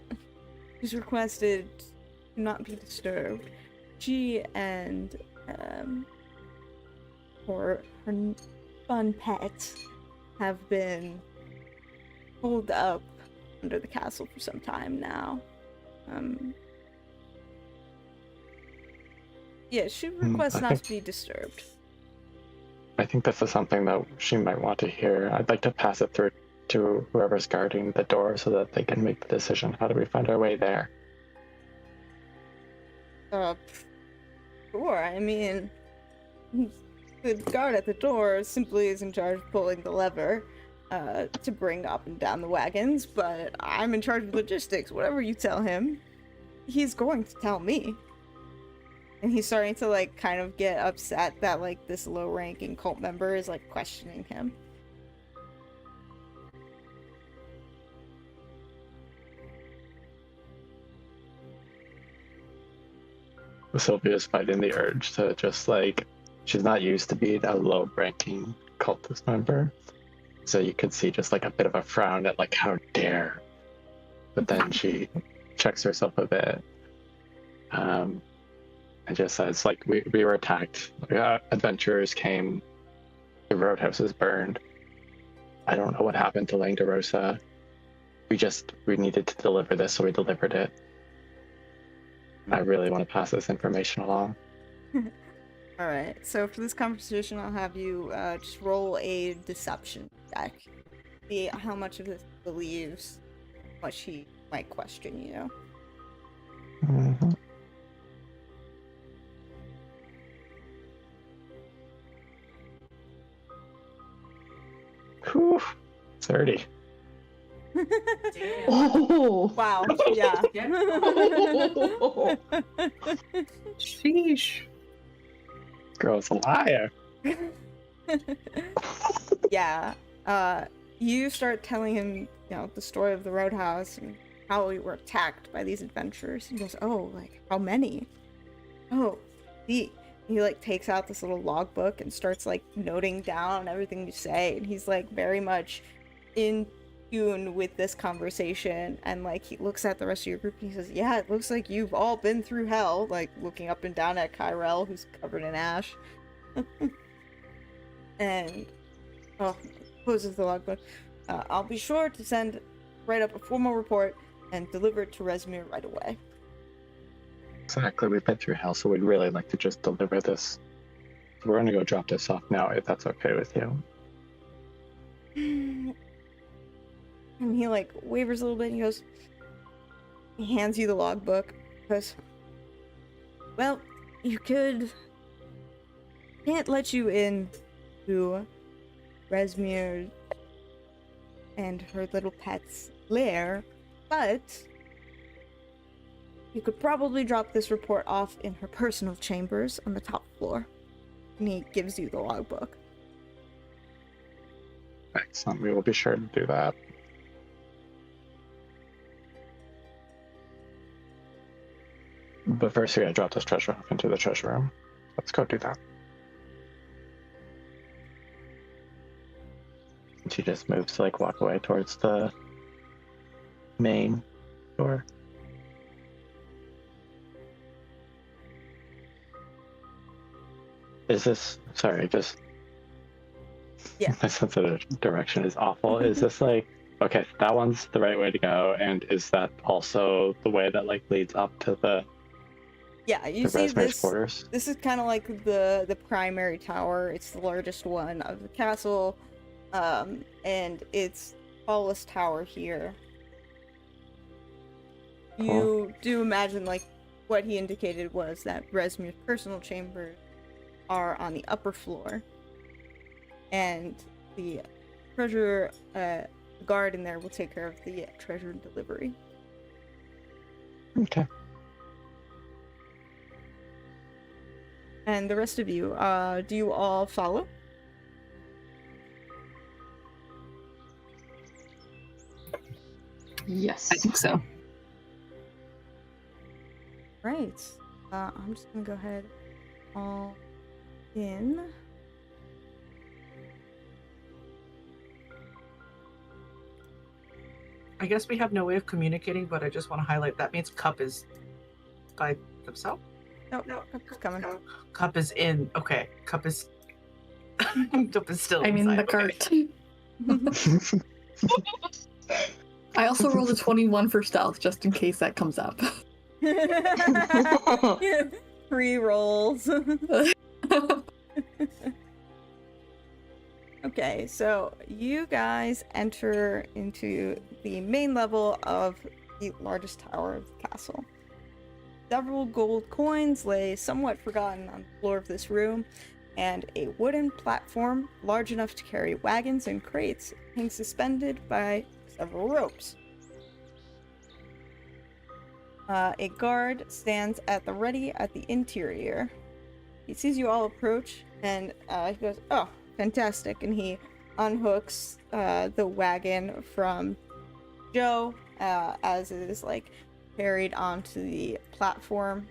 has requested to not be disturbed. She and her fun pet have been holed up under the castle for some time now. Yeah, she requests
I
not
think-
to be disturbed.
I think this is something that she might want to hear. I'd like to pass it through to whoever's guarding the door so that they can make the decision. How do we find our way there?
Sure, I mean, the guard at the door simply is in charge of pulling the lever to bring up and down the wagons, but I'm in charge of logistics. Whatever you tell him, he's going to tell me. And he's starting to, like, kind of get upset that, like, this low-ranking cult member is, like, questioning him.
Sylvia's fighting the urge to just like, she's not used to being a low-ranking cultist member, so you could see just like a bit of a frown at like, how dare. But then she checks herself a bit, and just says like, we were attacked. Adventurers came. The roadhouse is burned. I don't know what happened to Langdorosa. We needed to deliver this, so we delivered it. And I really want to pass this information along.
Alright, so for this conversation, I'll have you just roll a deception check. See how much of this he believes, how much he might question you.
Mm-hmm. Whew, 30.
Oh!
Wow, yeah.
Sheesh.
Girl's a liar.
Yeah. You start telling him, the story of the roadhouse and how we were attacked by these adventurers. He goes, oh, like, how many? Oh, see. He, like, takes out this little logbook and starts, like, noting down everything you say. And he's, like, very much in tune with this conversation. And, like, he looks at the rest of your group and he says, yeah, it looks like you've all been through hell. Like, looking up and down at Kyrell, who's covered in ash. And, closes the logbook. I'll be sure to write up a formal report and deliver it to Rezmir right away.
Exactly, we've been through hell, so we'd really like to just deliver this. So we're gonna go drop this off now, if that's okay with you.
And he, like, wavers a little bit and he hands you the logbook. He goes, well, can't let you in to Rezmir and her little pet's lair, but you could probably drop this report off in her personal chambers on the top floor. And he gives you the logbook.
Excellent, we will be sure to do that. But first we gotta drop this treasure off into the treasure room. Let's go do that. And she just moves to like walk away towards the main door. Is this, sorry, just...
Yeah.
My sense of direction is awful. Is this like, okay, that one's the right way to go, and is that also the way that like leads up to the
You see
Rezmir's quarters?
this is kind of like the primary tower. It's the largest one of the castle, and it's tallest tower here. You do imagine, like, what he indicated was that Rezmir's personal chambers are on the upper floor, and the treasure guard in there will take care of the treasure delivery.
Okay.
And the rest of you, do you all follow?
Yes.
I think so.
Right. I'm just gonna go ahead all in.
I guess we have no way of communicating, but I just want to highlight that means Cup is by themselves.
No, Cup's coming.
Cup is in. Okay, Cup is. Cup is still.
I mean, the
inside,
cart. I also rolled a 21 for stealth, just in case that comes up.
3 rolls. Okay, so you guys enter into the main level of the largest tower of the castle. Several gold coins lay somewhat forgotten on the floor of this room, and a wooden platform large enough to carry wagons and crates hangs suspended by several ropes. A guard stands at the ready at the interior. He sees you all approach, and he goes, "Oh, fantastic!" And he unhooks the wagon from Joe as it is like carried onto the platform.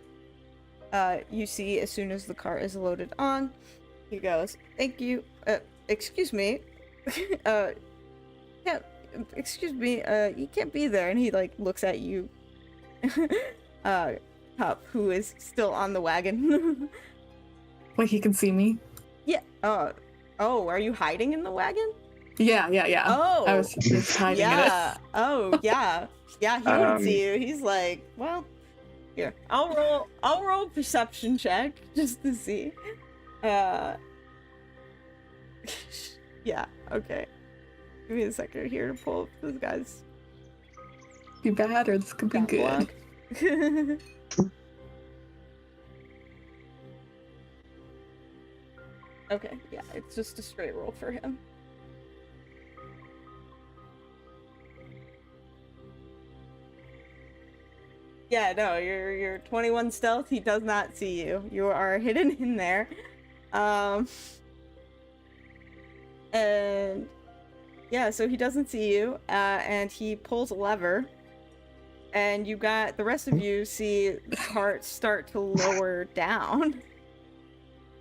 You see, as soon as the cart is loaded on, he goes, "Thank you. Excuse me. Yeah, excuse me. You can't be there." And he like looks at you, Pup, who is still on the wagon.
Wait, he can see me?
Yeah. Oh, are you hiding in the wagon?
Yeah.
Oh,
I was just hiding
yeah.
in
Oh, yeah. Yeah, he wouldn't see you. He's like, well, here. I'll roll a perception check just to see. Yeah, okay. Give me a second here to pull up this guy's
it. Be bad or this could be
stat
good.
block. Okay, yeah, it's just a straight roll for him. Yeah, no, you're 21 stealth. He does not see you. You are hidden in there. And yeah, so he doesn't see you, and he pulls a lever, and you got the rest of you see the cart start to lower down.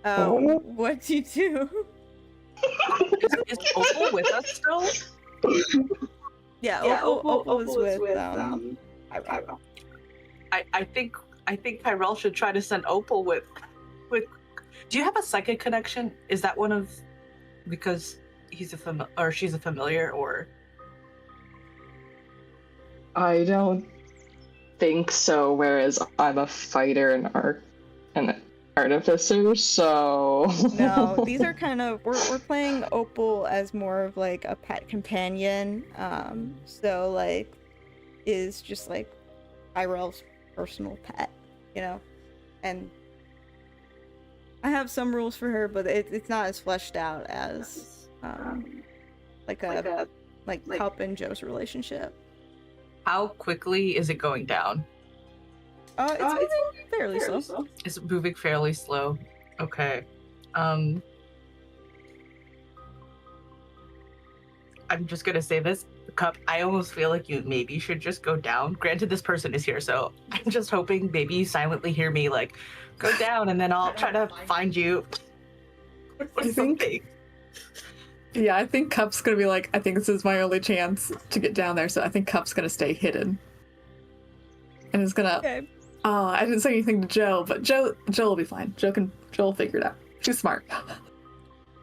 What do you do?
Is Opal with us still?
Yeah, Opal is with Tyrell.
I think Tyrell should try to send Opal with. Do you have a psychic connection? Is that one of because he's or she's a familiar or?
I don't think so. Whereas I'm a fighter and an artificer, so
No, these are kind of we're playing Opal as more of like a pet companion. So like is just like Tyrell's personal pet, you know, and I have some rules for her, but it's not as fleshed out as like Pup and Joe's relationship.
How quickly is it going down?
It's moving fairly slow.
It's moving fairly slow. Okay. I'm just gonna say this. Cup, I almost feel like you maybe should just go down. Granted, this person is here, so I'm just hoping maybe you silently hear me like, go down, and then I'll try to find you.
I think. Yeah, I think Cup's gonna be like, I think this is my only chance to get down there, so I think Cup's gonna stay hidden. And is gonna.
Okay.
I didn't say anything to Joe, but Joe will be fine. Joe will figure it out. She's smart.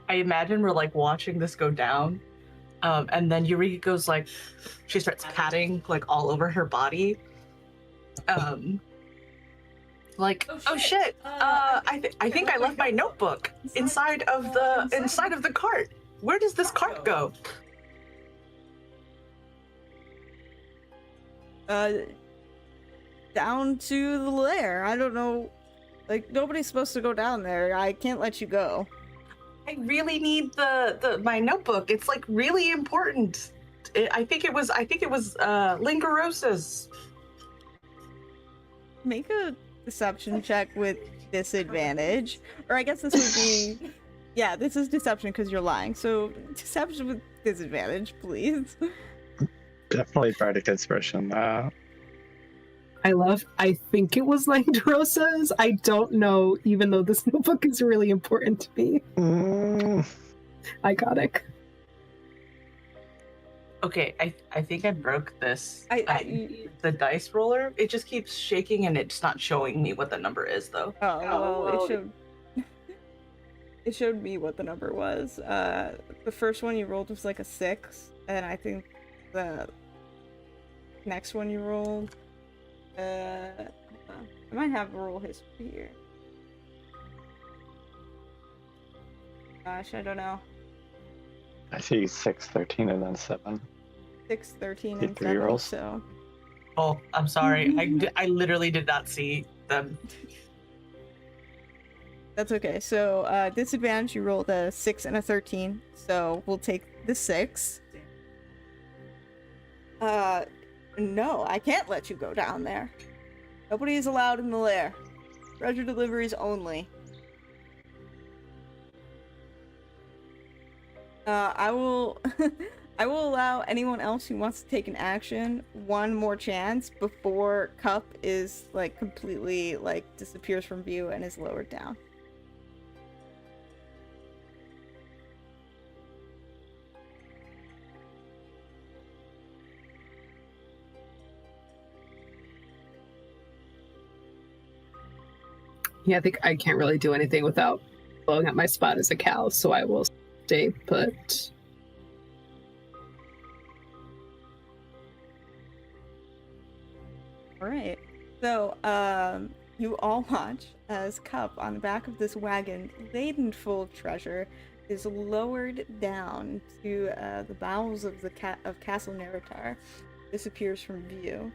I imagine we're like watching this go down. And then Eureka goes like, she starts patting like all over her body. Like, oh shit! I think I left my notebook inside of the cart. Where does this cart go?
Down to the lair. I don't know. Like nobody's supposed to go down there. I can't let you go.
I really need my notebook. It's like really important. I think it was Lingarosa's.
Make a deception check with disadvantage, or I guess this would be. Yeah, this is deception because you're lying. So deception with disadvantage, please.
Definitely bardic inspiration.
I think it was Lingarosa's. I don't know, even though this notebook is really important to me. Iconic.
Okay, I think I broke this. The dice roller, it just keeps shaking and it's not showing me what the number is though.
Oh, well, it showed me what the number was. The first one you rolled was like a 6, and I think the next one you rolled, I might have a roll history here. Gosh, I don't know.
I see 6, 13, and then 7.
6, 13,
Did
and
3
7,
rolls?
so...
Oh, I'm sorry. I literally did not see them.
That's okay. So, disadvantage, you rolled a 6 and a 13, so we'll take the 6. No, I can't let you go down there. Nobody is allowed in the lair. Treasure deliveries only. I will I will allow anyone else who wants to take an action one more chance before Cup is like completely like disappears from view and is lowered down.
Yeah, I think I can't really do anything without blowing up my spot as a cow, so I will stay put.
All right. So, you all watch as Cup on the back of this wagon, laden full of treasure, is lowered down to the bowels of the Castle Naerytar, disappears from view.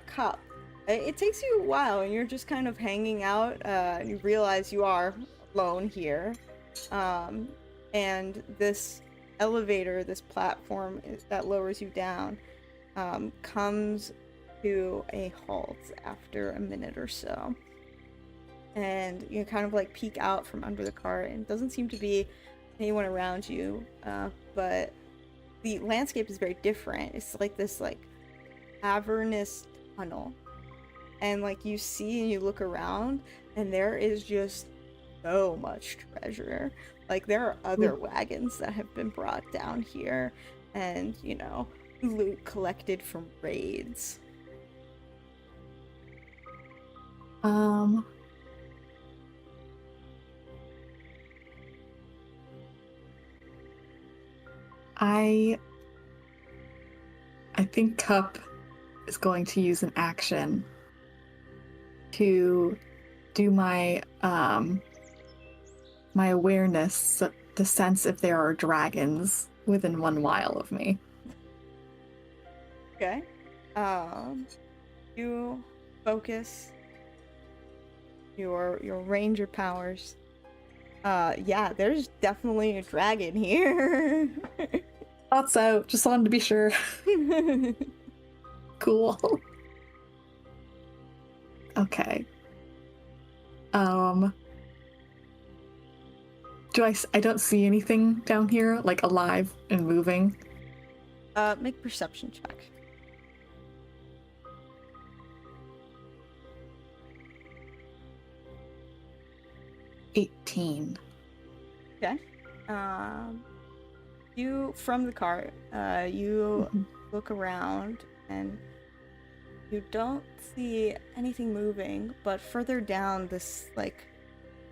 Cup, it takes you a while, and you're just kind of hanging out. And you realize you are alone here, and this elevator, this platform that lowers you down, comes to a halt after a minute or so. And you kind of like peek out from under the car, and it doesn't seem to be anyone around you, but the landscape is very different. It's like this like cavernous tunnel, and like you see and you look around, and there is just so much treasure. Like there are other wagons that have been brought down here, and you know, loot collected from raids.
I think Cup is going to use an action to do my my awareness to sense if there are dragons within 1 mile of me.
Okay. You focus your ranger powers. Yeah, there's definitely a dragon here.
Thought so. Just wanted to be sure. Cool. Okay. I don't see anything down here, like alive and moving.
Make a perception check.
$18.
Okay. You from the car, you look around and you don't see anything moving, but further down this like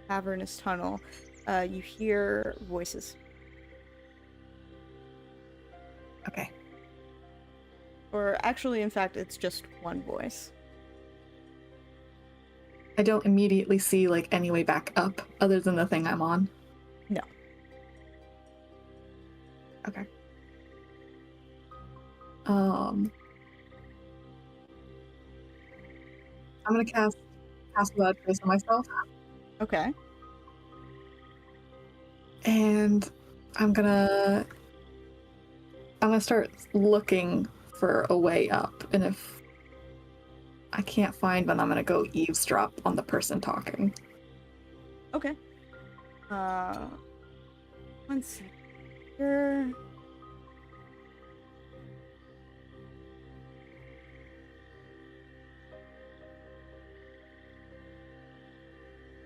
cavernous tunnel, you hear voices.
Okay.
Or actually, in fact, it's just one voice.
I don't immediately see like any way back up other than the thing I'm on.
No.
Okay. I'm gonna cast Without Trace on myself,
Okay.
and I'm gonna start looking for a way up, and if I can't find one, I'm gonna go eavesdrop on the person talking.
Okay. 1 second here.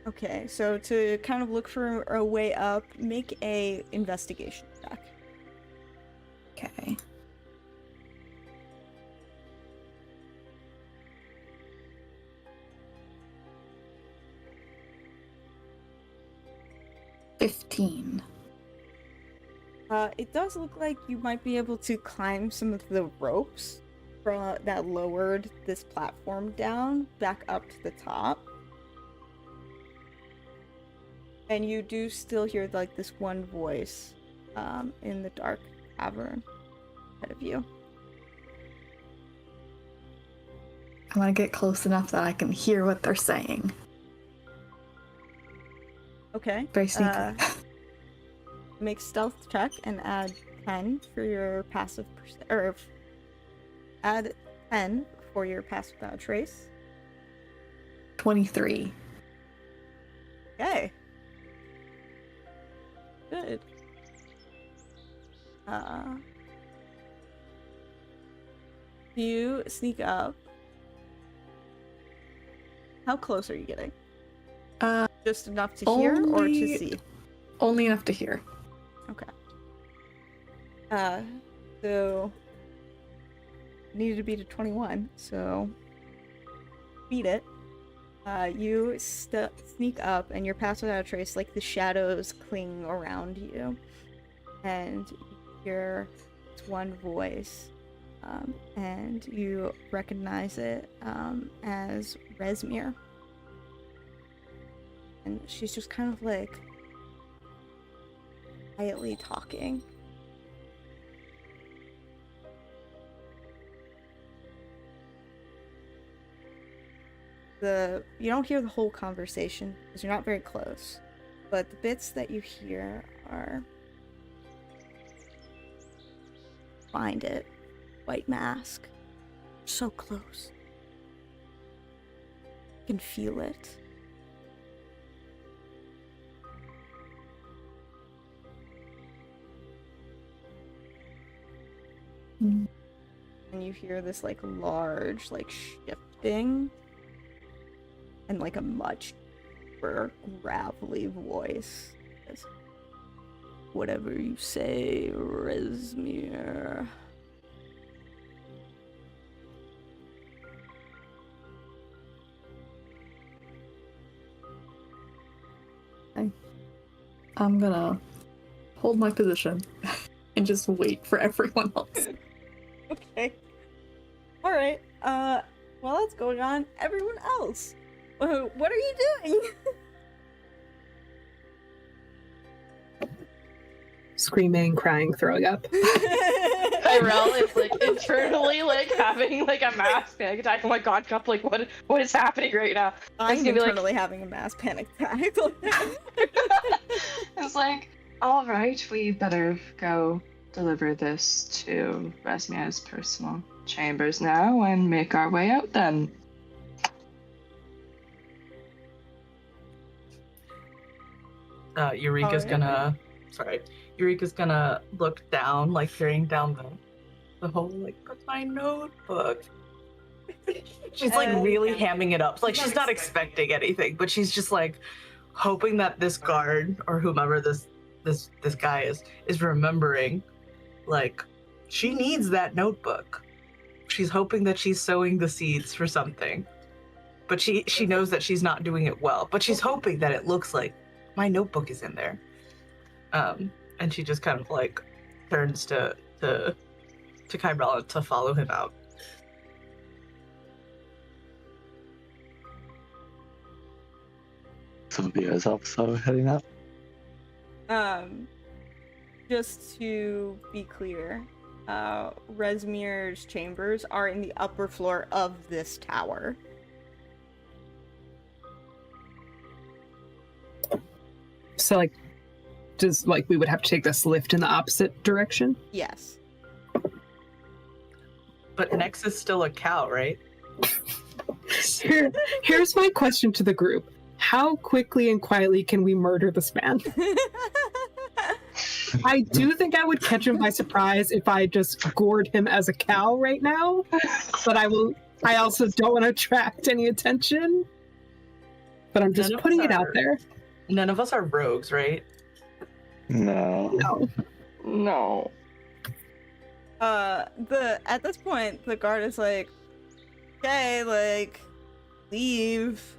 Okay, so to kind of look for a way up, make a investigation check.
Okay. $15.
It does look like you might be able to climb some of the ropes that lowered this platform down back up to the top. And you do still hear like this one voice in the dark cavern ahead of you.
I want to get close enough that I can hear what they're saying.
Okay.
Very sneaky.
Make stealth check and add 10 for your passive add 10 for your passive without trace.
23.
Okay. Good. You sneak up. How close are you getting? Just enough to hear or to see?
Only enough to hear.
Okay. So needed to beat a 21, so beat it. You sneak up and you're passed without a trace, like the shadows cling around you. And you hear this one voice, and you recognize it as Rezmir. And she's just kind of like quietly talking. You don't hear the whole conversation because you're not very close, but the bits that you hear are find it, white mask, so close. You can feel it.
Mm.
And you hear this like large like shifting and like a much deeper, gravelly voice. Says, "Whatever you say, Rezmir."
I'm gonna hold my position and just wait for everyone else.
Okay. Alright, while that's going on, everyone else, what are you doing?
Screaming, crying, throwing up.
Tyrell is like internally like having like a mass panic attack. Oh my god, Cup, like what is happening right now?
I'm
gonna be like-
internally having a mass panic attack.
It's like, all right, we better go deliver this to Rezmir's personal chambers now and make our way out then.
Eureka's
Oh, yeah.
gonna. Sorry. Eureka's gonna look down, like peering down the hole, like, but my notebook. She's like really hamming it up. Like she's not expecting anything, but she's just like hoping that this guard or whomever this guy is remembering. Like, she needs that notebook. She's hoping that she's sowing the seeds for something. But she knows that she's not doing it well. But she's hoping that it looks like my notebook is in there. And she just kind of like turns to Kyrella to follow him out.
Sophia is also heading up.
Just to be clear, Rezmir's chambers are in the upper floor of this tower.
So, like, does, like, we would have to take this lift in the opposite direction?
Yes.
But Nex is still a cow, right?
Here's my question to the group. How quickly and quietly can we murder this man? I do think I would catch him by surprise if I just gored him as a cow right now, but I also don't want to attract any attention. But I'm just putting it out there.
None of us are rogues, right?
No.
No.
At this point, the guard is like, okay, like, leave.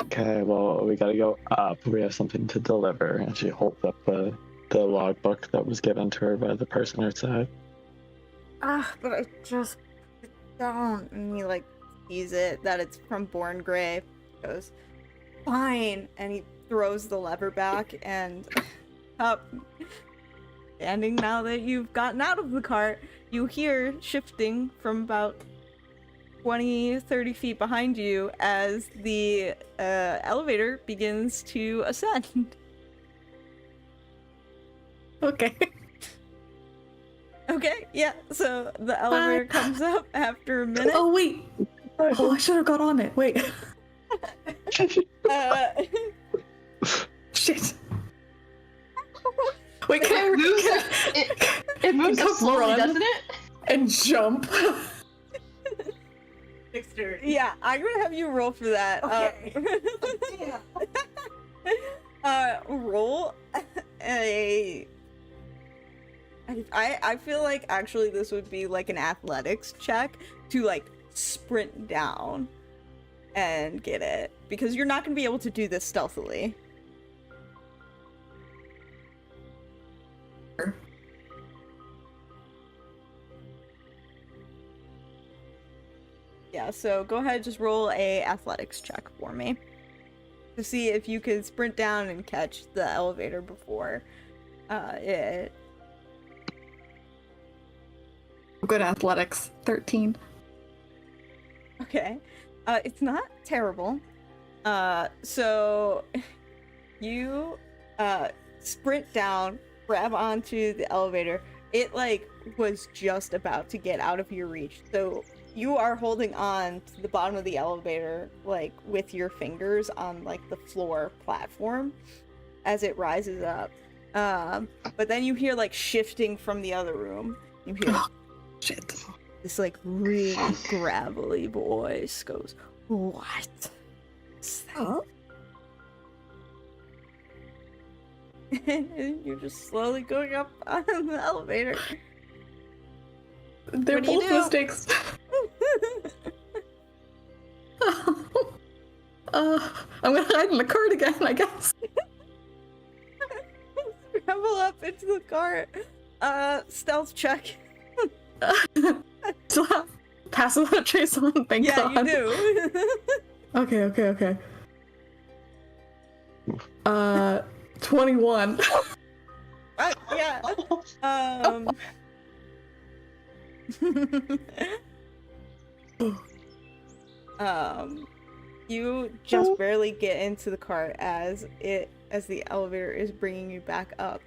Okay, well, we gotta go up. We have something to deliver. And she holds up the logbook that was given to her by the person outside.
But I just don't. And he, like, sees it, that it's from Born Grey. He goes, fine. And he throws the lever back and up. Standing now that you've gotten out of the cart, you hear shifting from about 20-30 feet behind you as the elevator begins to ascend.
Okay.
Okay, yeah, so the elevator comes up after a minute.
Oh, wait. Oh, I should have got on it. Wait. Shit. Wait,
It moves so slowly, doesn't it?
and jump.
Dexterity.
Yeah, I'm gonna have you roll for that.
Okay.
Roll a. I feel like actually this would be like an athletics check to like sprint down and get it, because you're not gonna be able to do this stealthily. Yeah, so go ahead, just roll a athletics check for me to see if you can sprint down and catch the elevator before it.
Good athletics. 13.
Okay. It's not terrible. So you sprint down, grab onto the elevator. It like was just about to get out of your reach. So you are holding on to the bottom of the elevator like with your fingers on like the floor platform as it rises up. But then you hear like shifting from the other room. You hear
Shit.
this like really gravelly voice goes, "What is that?" And you're just slowly going up on the elevator.
They're
What do you
both
do?
mistakes. I'm gonna hide in the cart again, I guess.
Scramble up into the cart. Stealth check.
Still have pass without trace on, thank
Yeah,
God.
you do.
Okay. 21.
Yeah. You just barely get into the cart as the elevator is bringing you back up,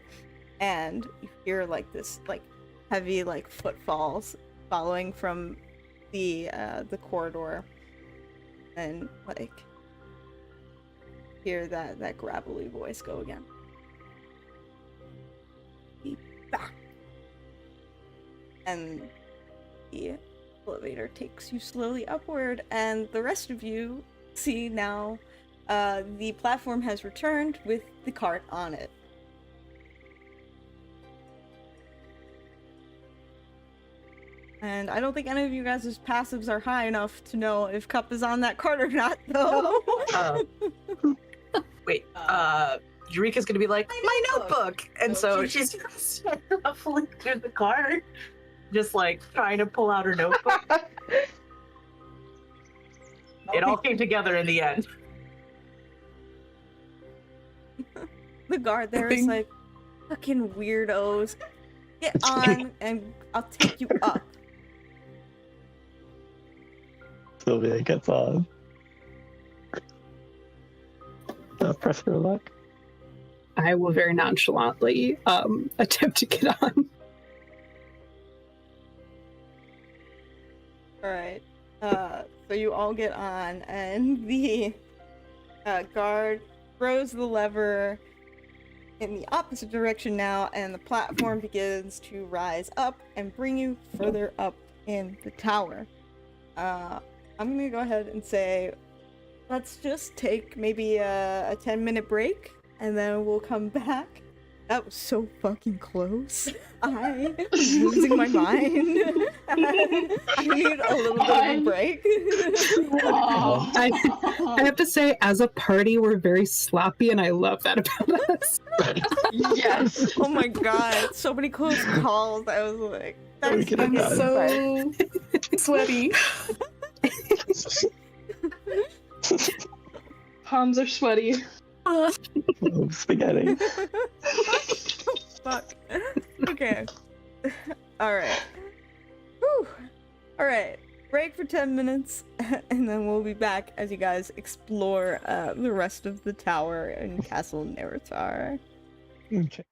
and you hear like this like heavy like footfalls following from the corridor, and like hear that gravelly voice go again. Be back. And the elevator takes you slowly upward, and the rest of you see now the platform has returned with the cart on it. And I don't think any of you guys' passives are high enough to know if Cup is on that cart or not, though.
Wait, Eureka's gonna be like, my notebook! And so she's gonna start ruffling through the cart, just like trying to pull out her notebook. It all came together in the end.
The guard there is like, fucking weirdos. Get on and I'll take you up.
Sylvia gets on. Press her luck.
I will very nonchalantly attempt to get on.
Alright. So you all get on, and the guard throws the lever in the opposite direction now, and the platform begins to rise up and bring you further up in the tower. I'm gonna go ahead and say, let's just take maybe a 10-minute break, and then we'll come back. That was so fucking close. I am losing my mind. I need a little bit of a break.
I have to say, as a party, we're very sloppy, and I love that about us.
Yes.
Oh my god, so many close calls. I was like,
We
that's
could have
I'm
done.
so sweaty.
Palms are sweaty.
Oh, spaghetti.
Fuck. Okay. Alright. Whew. Alright. Break for 10 minutes, and then we'll be back as you guys explore the rest of the tower in Castle Naerytar.
Okay.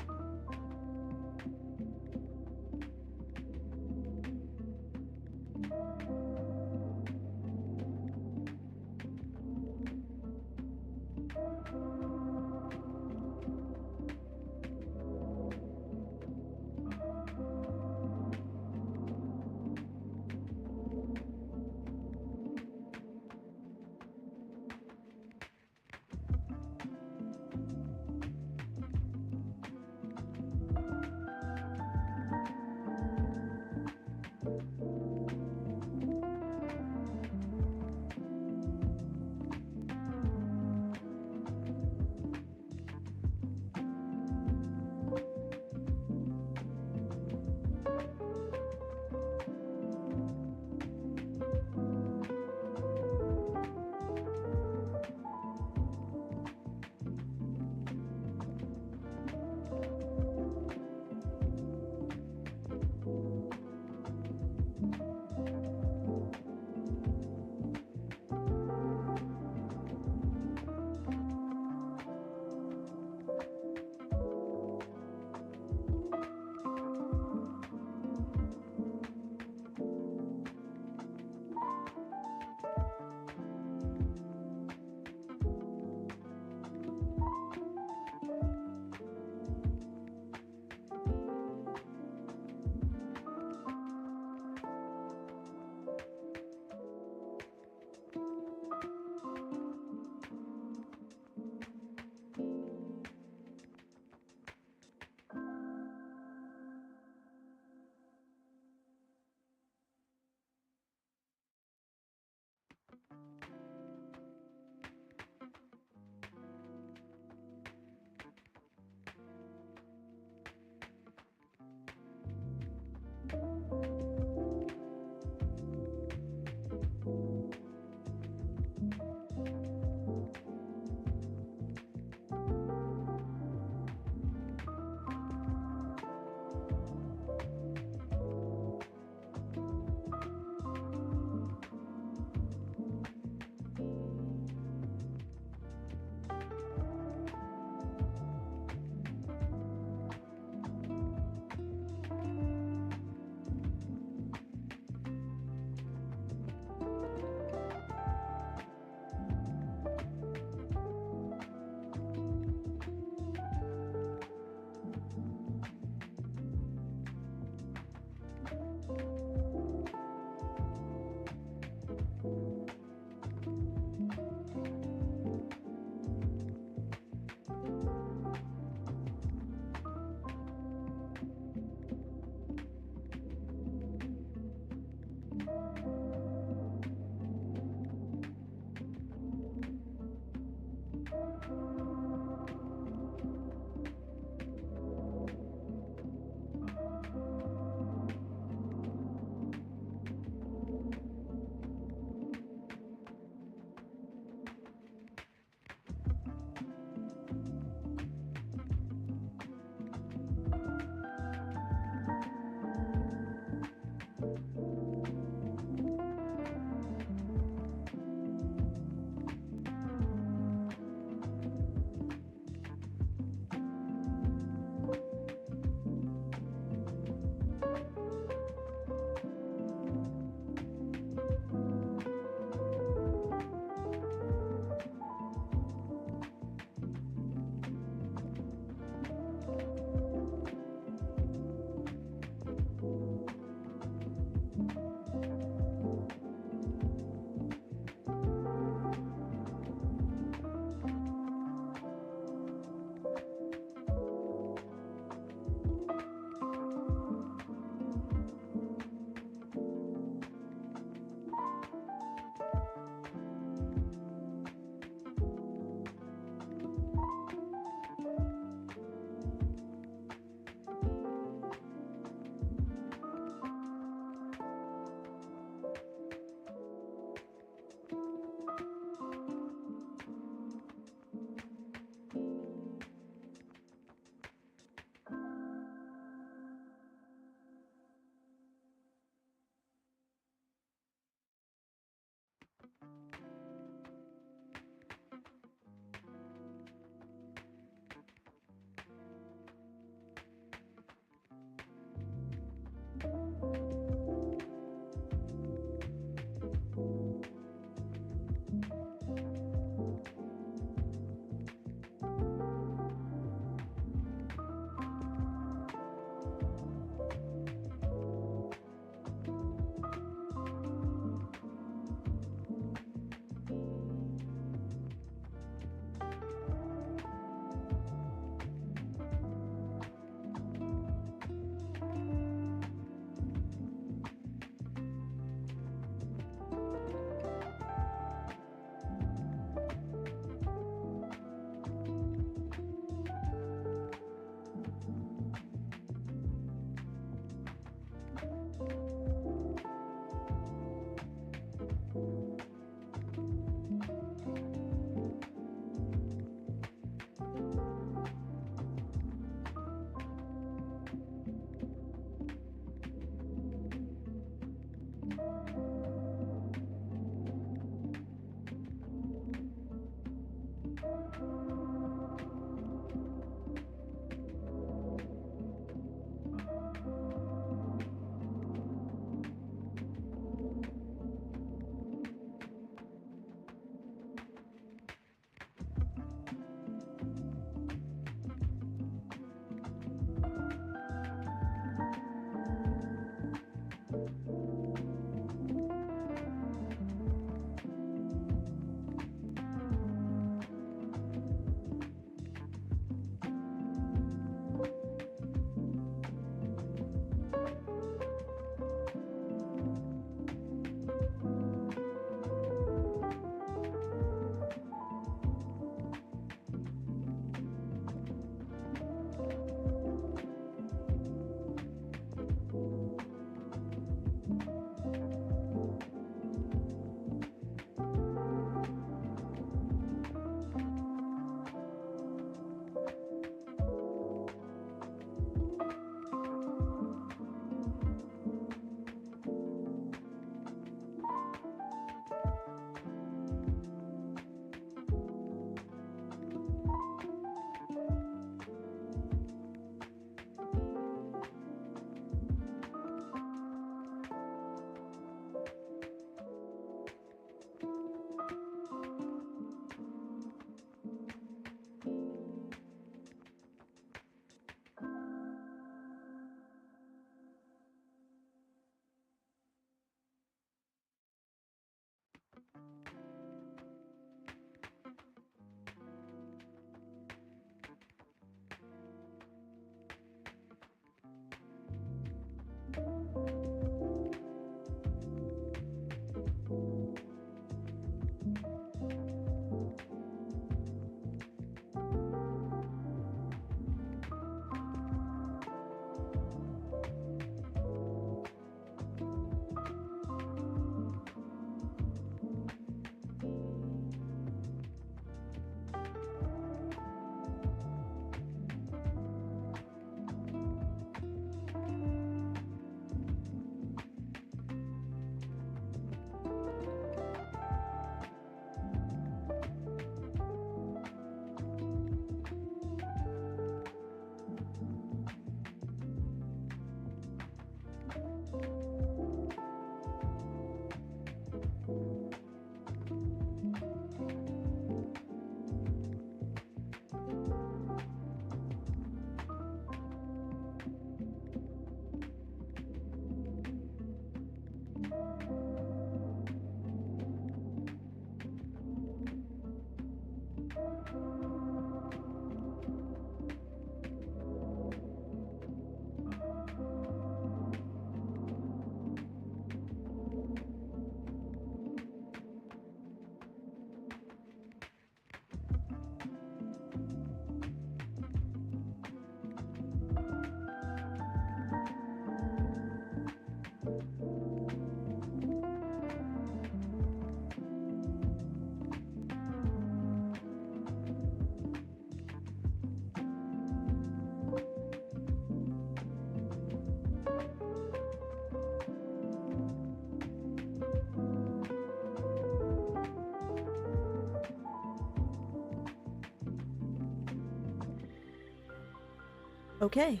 Okay,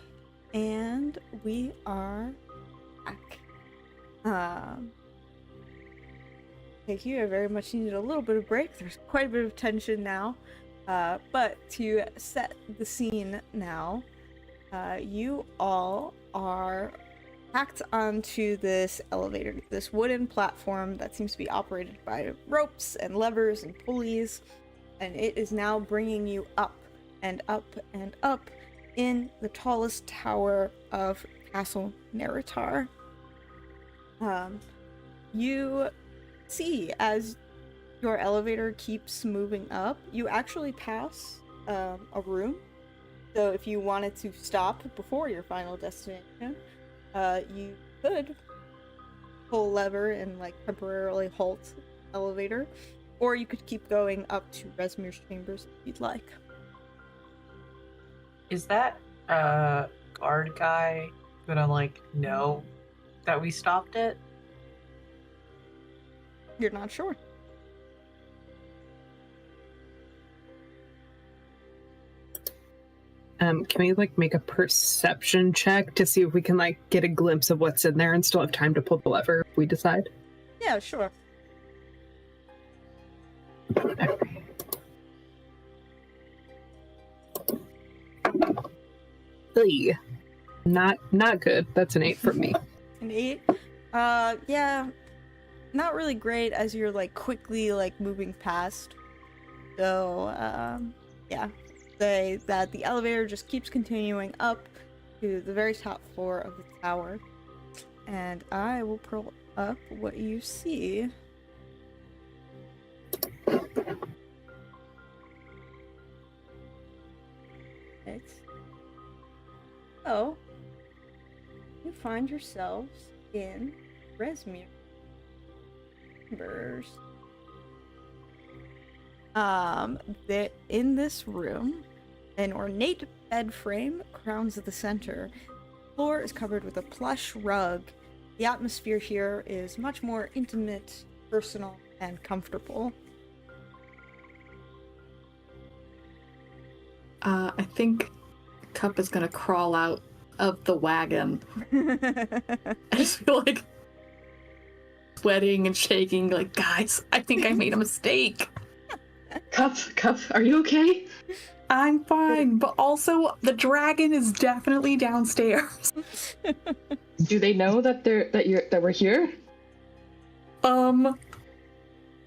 and we are back. Okay, you very much needed a little bit of break. There's quite a bit of tension now. But to set the scene now, you all are packed onto this elevator, this wooden platform that seems to be operated by ropes and levers and pulleys, and it is now bringing you up and up and up in the tallest tower of Castle Naerytar. You see as your elevator keeps moving up, you actually pass a room. So if you wanted to stop before your final destination, you could pull a lever and like temporarily halt the elevator, or you could keep going up to Rezmir's chambers if you'd like.
Is that guard guy gonna like know that we stopped it?
You're not sure.
Can we like make a perception check to see if we can like get a glimpse of what's in there and still have time to pull the lever if we decide?
Yeah, sure.
Hey, not good. That's an 8 from me.
An 8. Yeah, not really great as you're like quickly like moving past. So, yeah, say that the elevator just keeps continuing up to the very top floor of the tower, and I will pull up what you see. Right. So, you find yourselves in Rezmir chambers. In this room, an ornate bed frame crowns the center. The floor is covered with a plush rug. The atmosphere here is much more intimate, personal, and comfortable.
I think Cup is gonna crawl out of the wagon. I just feel like sweating and shaking, like, guys, I think I made a mistake.
Cup, are you okay?
I'm fine, but also the dragon is definitely downstairs.
Do they know that we're here?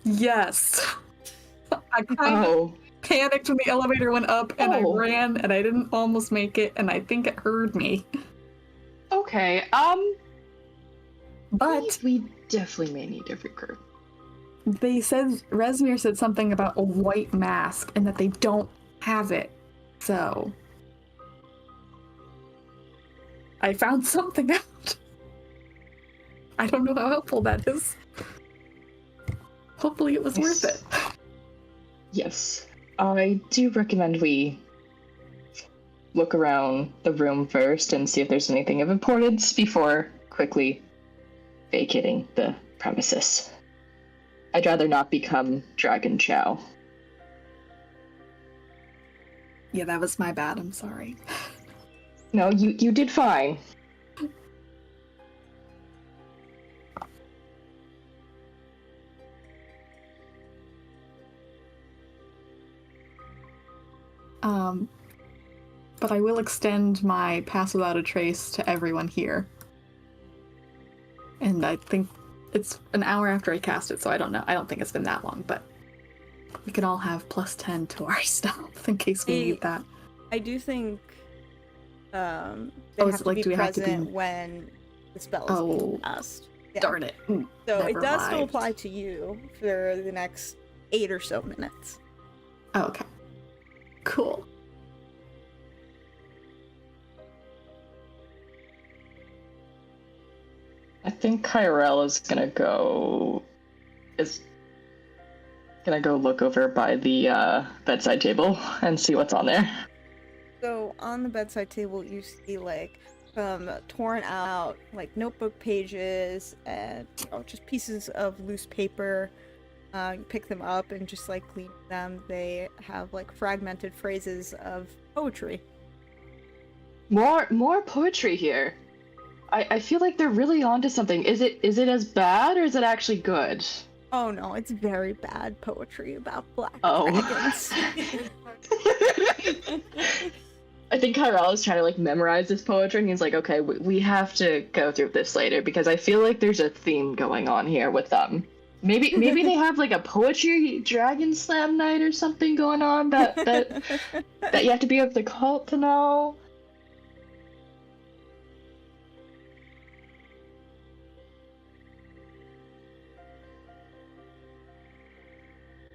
Yes. I kind of panicked when the elevator went up, and I ran, and I didn't almost make it, and I think it heard me.
Okay,
but
we definitely may need a recruit.
They said, Rezmir said something about a white mask, and that they don't have it, so I found something out. I don't know how helpful that is. Hopefully it was worth it.
Yes. I do recommend we look around the room first and see if there's anything of importance before quickly vacating the premises. I'd rather not become Dragon Chow.
Yeah, that was my bad. I'm sorry.
No, you did fine.
But I will extend my pass without a trace to everyone here. And I think it's an hour after I cast it, so I don't know. I don't think it's been that long, but we can all have +10 to our stuff in case we need that.
I do think they have to be present when the spell is cast. Yeah.
Darn it.
So it does still apply to you for the next 8 or so minutes.
Okay. Cool.
I think Kyrell is gonna go look over by the bedside table and see what's on there.
So on the bedside table you see like some torn out like notebook pages and just pieces of loose paper. You pick them up and just like clean them. They have like fragmented phrases of poetry.
More poetry here. I feel like they're really onto something. Is it as bad or is it actually good?
Oh no, it's very bad poetry about black
Oh.
dragons.
I think Kyrell is trying to like memorize this poetry, and he's like, okay, we have to go through this later because I feel like there's a theme going on here with them. Maybe they have like a poetry dragon slam night or something going on that you have to be of the cult to know.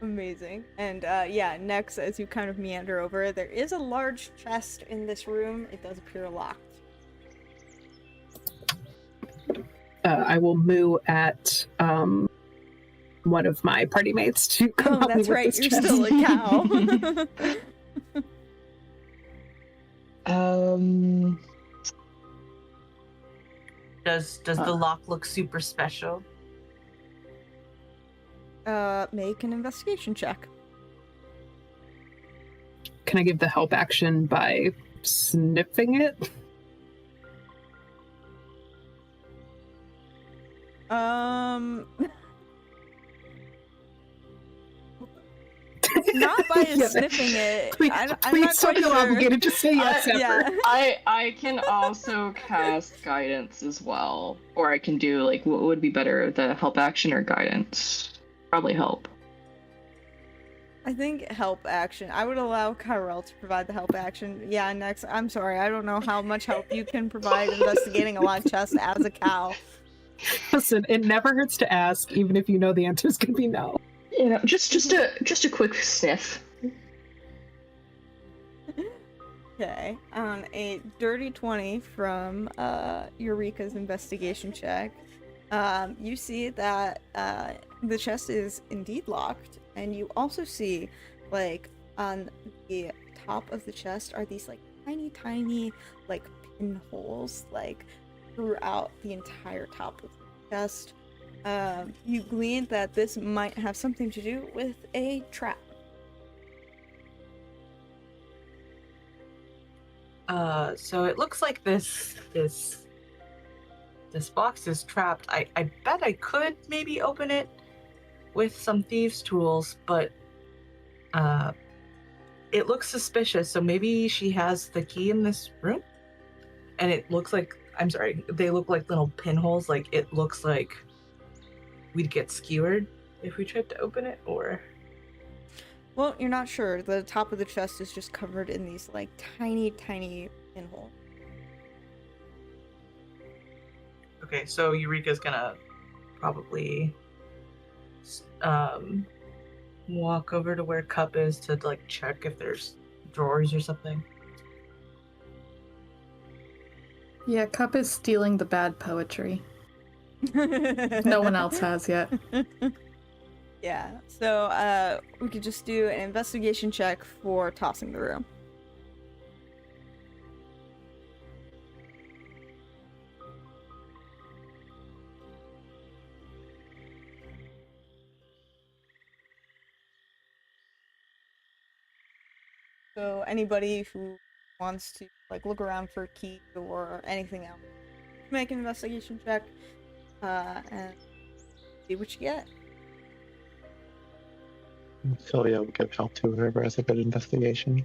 Amazing. And yeah, next, as you kind of meander over, there is a large chest in this room. It does appear locked.
I will moo at one of my party mates to come
Oh,
help me
that's
with
right.
this
You're
chest.
still a cow.
Does the lock look super special?
Make an investigation check.
Can I give the help action by sniffing it?
Not by
Yeah,
sniffing it.
Please,
I'm
please
not
don't
quite
feel
sure.
obligated. Just say yes, Ember.
Yeah.
I can also cast guidance as well, or I can do like what would be better, the help action or guidance? Probably help.
I think help action. I would allow Kyrell to provide the help action. Yeah, next. I'm sorry. I don't know how much help you can provide investigating a locked chest as a cow.
Listen, it never hurts to ask, even if you know the answer is going to be no.
You know, just a quick sniff.
Okay. On a dirty 20 from Eureka's investigation check, you see that the chest is indeed locked, and you also see, like, on the top of the chest are these, like, tiny, like, pinholes, like, throughout the entire top of the chest. You glean that this might have something to do with a trap.
So it looks like this box is trapped. I bet I could maybe open it with some thieves' tools, but it looks suspicious. So maybe she has the key in this room, and it looks like, I'm sorry, they look like little pinholes. Like it looks like we'd get skewered if we tried to open it, or.
Well, you're not sure. The top of the chest is just covered in these, like, tiny pinholes.
Okay, so Eureka's gonna probably walk over to where Cup is to, like, check if there's drawers or something.
Yeah, Cup is stealing the bad poetry. No one else has yet.
Yeah, so we could just do an investigation check for tossing the room. So anybody who wants to, like, look around for a key or anything else, make an investigation check and see what you get.
So yeah, we'll give help to whoever has a good investigation.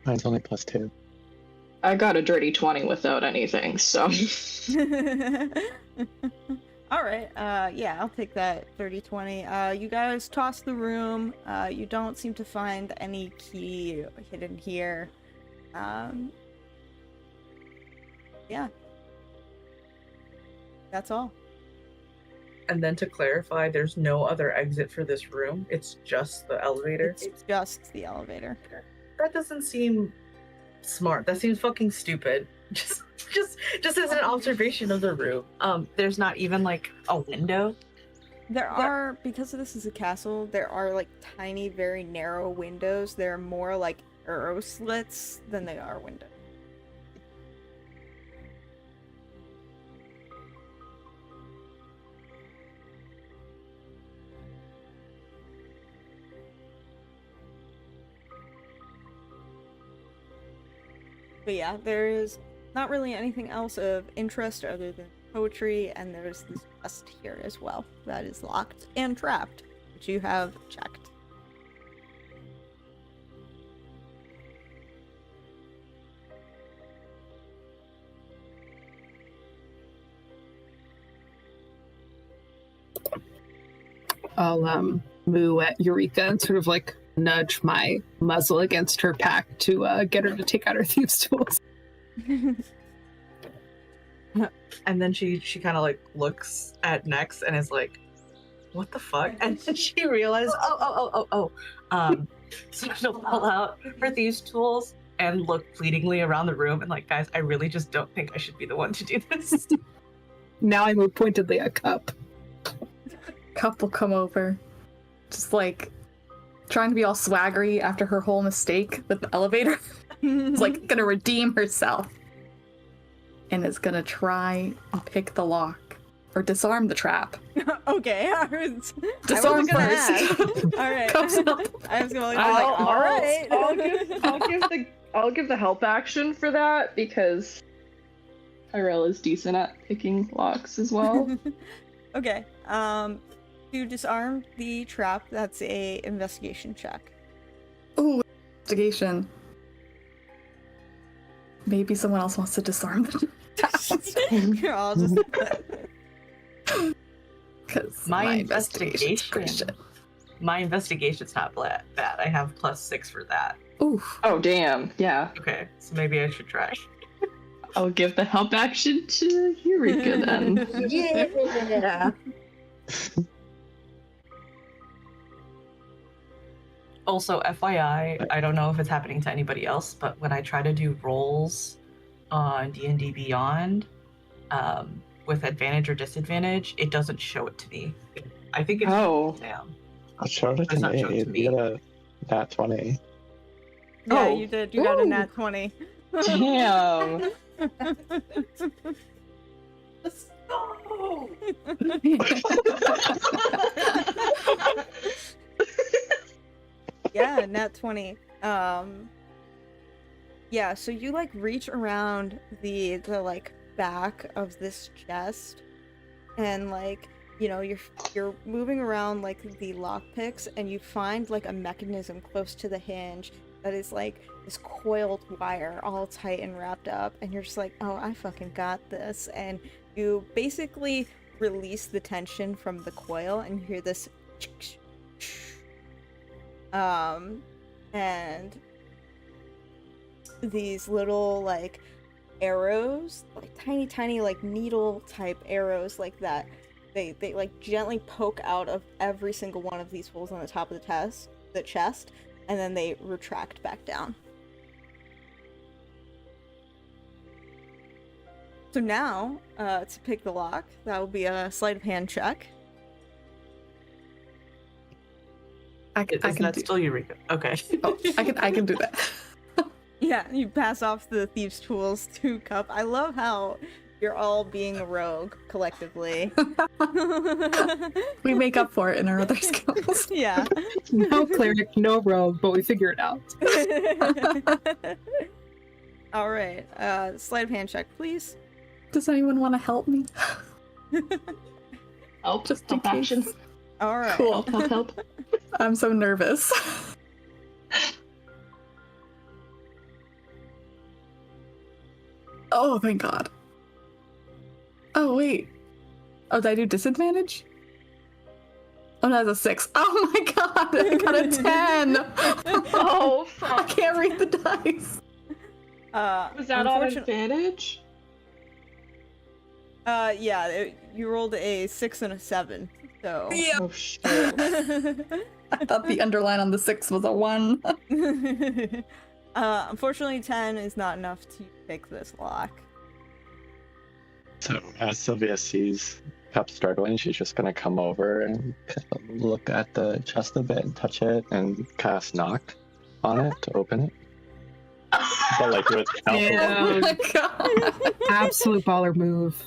Mine's only +2.
I got a dirty 20 without anything, so.
Alright, yeah, I'll take that 30-20. You guys toss the room. You don't seem to find any key hidden here. Yeah. That's all.
And then to clarify, there's no other exit for this room. It's just the elevator.
It's just the elevator.
That doesn't seem smart. That seems fucking stupid. Just as an observation of the room. There's not even like a window.
There are, because this is a castle, there are, like, tiny, very narrow windows. They're more like arrow slits than they are windows. But yeah, there is not really anything else of interest other than poetry, and there's this chest here as well that is locked and trapped, which you have checked.
I'll moo at Eureka and sort of like nudge my muzzle against her pack to get her to take out her thieves' tools.
And then she kind of like looks at Nex and is like, "What the fuck?" And then she realizes, so she'll pull out her thieves' tools and look pleadingly around the room and like, "Guys, I really just don't think I should be the one to do this."
Now I move pointedly at Cup.
Cup will come over, just like trying to be all swaggery after her whole mistake with the elevator. It's like gonna redeem herself and is gonna try and pick the lock or disarm the trap.
Okay,
Disarm first.
All right,
Cup's up.
I was gonna like, all right.
I'll give the help action for that because Tyrell is decent at picking locks as well.
Okay. To disarm the trap, that's a investigation check.
Ooh, investigation. Maybe someone else wants to disarm the trap.
I'll just.
Because
My
investigation's pretty
investigation.
shit.
My investigation's not bad. I have +6 for that.
Oof.
Oh damn, yeah.
Okay, so maybe I should try.
I'll give the help action to Eureka then.
Yeah. Also, FYI, I don't know if it's happening to anybody else, but when I try to do rolls on D&D Beyond, with advantage or disadvantage, it doesn't show it to me. I think it's
Oh.
Sam.
I showed it
That's
to
not shown
me.
to me.
You got a nat 20.
Yeah,
Oh.
you did. You got a
Ooh.
nat 20.
Damn.
Let's go!
Yeah, nat 20. Yeah, so you like reach around the like back of this chest and like, you know, you're moving around like the lockpicks and you find like a mechanism close to the hinge that is like this coiled wire all tight and wrapped up, and you're just like, "Oh, I fucking got this." And you basically release the tension from the coil and you hear this and these little like arrows, like tiny like needle type arrows like that, they like gently poke out of every single one of these holes on the top of the chest, and then they retract back down. So now, to pick the lock, that will be a sleight of hand check.
I
Is
can
that
do.
still Eureka? Okay.
Oh, I can do that.
Yeah, you pass off the thieves' tools to Cup. I love how you're all being a rogue collectively.
We make up for it in our other skills.
Yeah.
No cleric, no rogue, but we figure it out.
All right. Sleight of hand check, please.
Does anyone want to help me?
Help,
Just in
help action.
case.
All right.
Cool.
Help.
I'm so nervous. Oh, thank God. Oh, wait. Oh, did I do disadvantage? Oh, no, that's a 6. Oh my God, I got a 10.
Oh,
I
fuck.
can't read the dice.
Was that on
unfortunate-
advantage?
Yeah, you rolled a 6 and a 7, so.
Yeah.
Oh, shit.
I thought the underline on the 6 was a 1.
Unfortunately, 10 is not enough to pick this lock.
So as Sylvia sees Cup struggling, she's just gonna come over and look at the chest a bit and touch it and cast knock on it to open it. But like with
Yeah.
Oh my god.
Absolute baller move.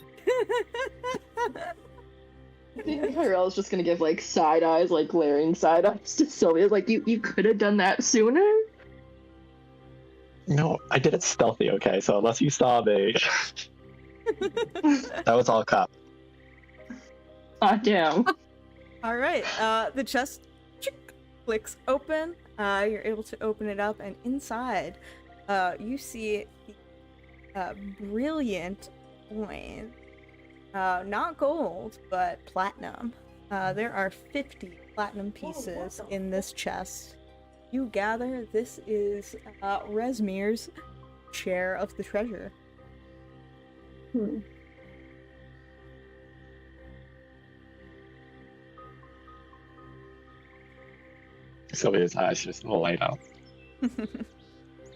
I think Tyrell's just gonna give like side eyes, like glaring side eyes to Sylvia. Like, you could have done that sooner.
No, I did it stealthy, okay? So unless you saw me, that was all Cup.
Ah, damn.
All right. The chest clicks open. You're able to open it up, and inside, you see brilliant coin. Not gold, but platinum. There are 50 platinum pieces in this chest. You gather this is Rezmir's share of the treasure.
Sylvia's eyes just light up.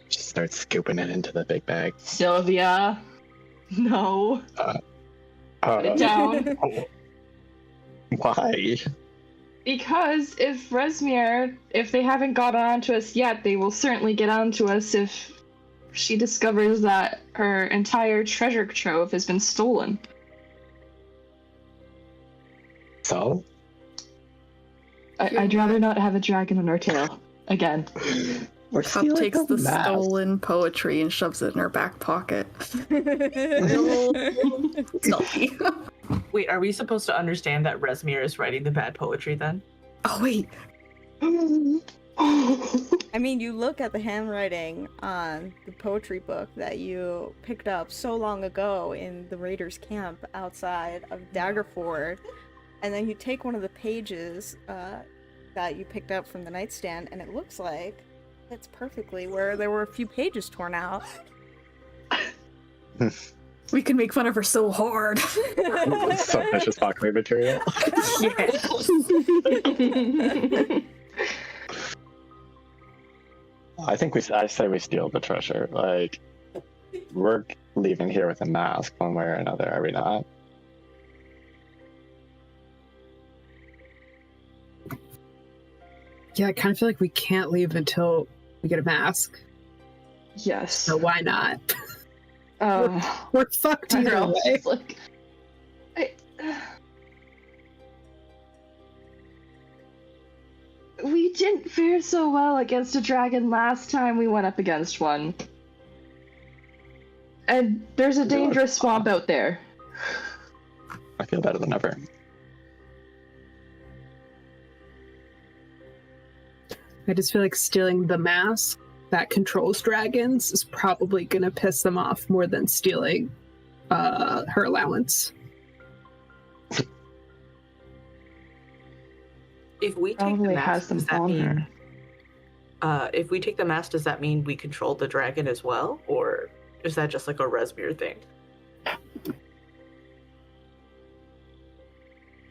She starts scooping it into the big bag.
Sylvia. No. Put it down.
Why?
Because if Rezmir, if they haven't got on to us yet, they will certainly get on to us if she discovers that her entire treasure trove has been stolen.
So?
I'd rather not have a dragon on our tail. Again.
We're
Cup
stealing
takes the
mask.
stolen poetry and shoves it in her back pocket. Stealthy.
Wait, are we supposed to understand that Rezmir is writing the bad poetry then?
Oh wait.
I mean, you look at the handwriting on the poetry book that you picked up so long ago in the raiders' camp outside of Daggerford, and then you take one of the pages that you picked up from the nightstand, and it looks like it's perfectly where there were a few pages torn out.
We can make fun of her so hard.
Some vicious mockery material. I say we steal the treasure. Like, we're leaving here with a mask one way or another, are we not?
Yeah, I kind of feel like we can't leave until we get a mask.
Yes.
So why not? We're fucked either
Tyrell's
way.
just like, we didn't fare so well against a dragon last time we went up against one. And there's a dangerous swamp out there.
I feel better than ever.
I just feel like stealing the mask that controls dragons is probably gonna piss them off more than stealing her allowance.
If we take
Probably
the
has
mask,
them
does that
on
mean?
her.
If we take the mask, does that mean we control the dragon as well, or is that just like a Rezmir thing?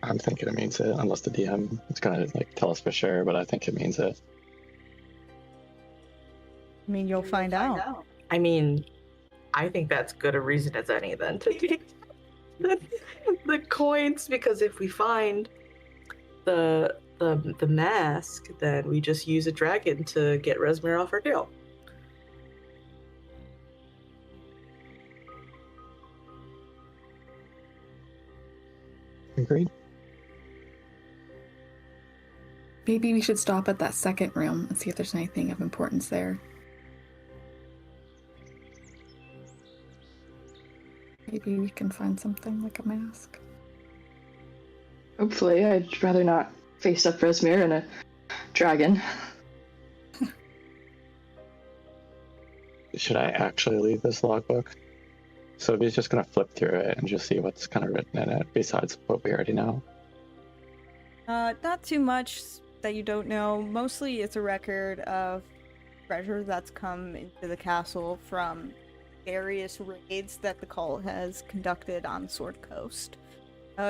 I'm thinking it means it, unless the DM is gonna like tell us for sure, but I think it means it.
I mean, you'll find out.
I mean, I think that's good a reason as any then to take the coins, because if we find the mask, then we just use a dragon to get Rezmir off our tail.
Agreed.
Maybe we should stop at that second room and see if there's anything of importance there. Maybe we can find something like a mask.
Hopefully, I'd rather not face up Rezmir and a dragon.
Should I actually leave this logbook? So he's just gonna flip through it and just see what's kind of written in it, besides what we already know.
Not too much that you don't know. Mostly it's a record of treasure that's come into the castle from various raids that the cult has conducted on Sword Coast.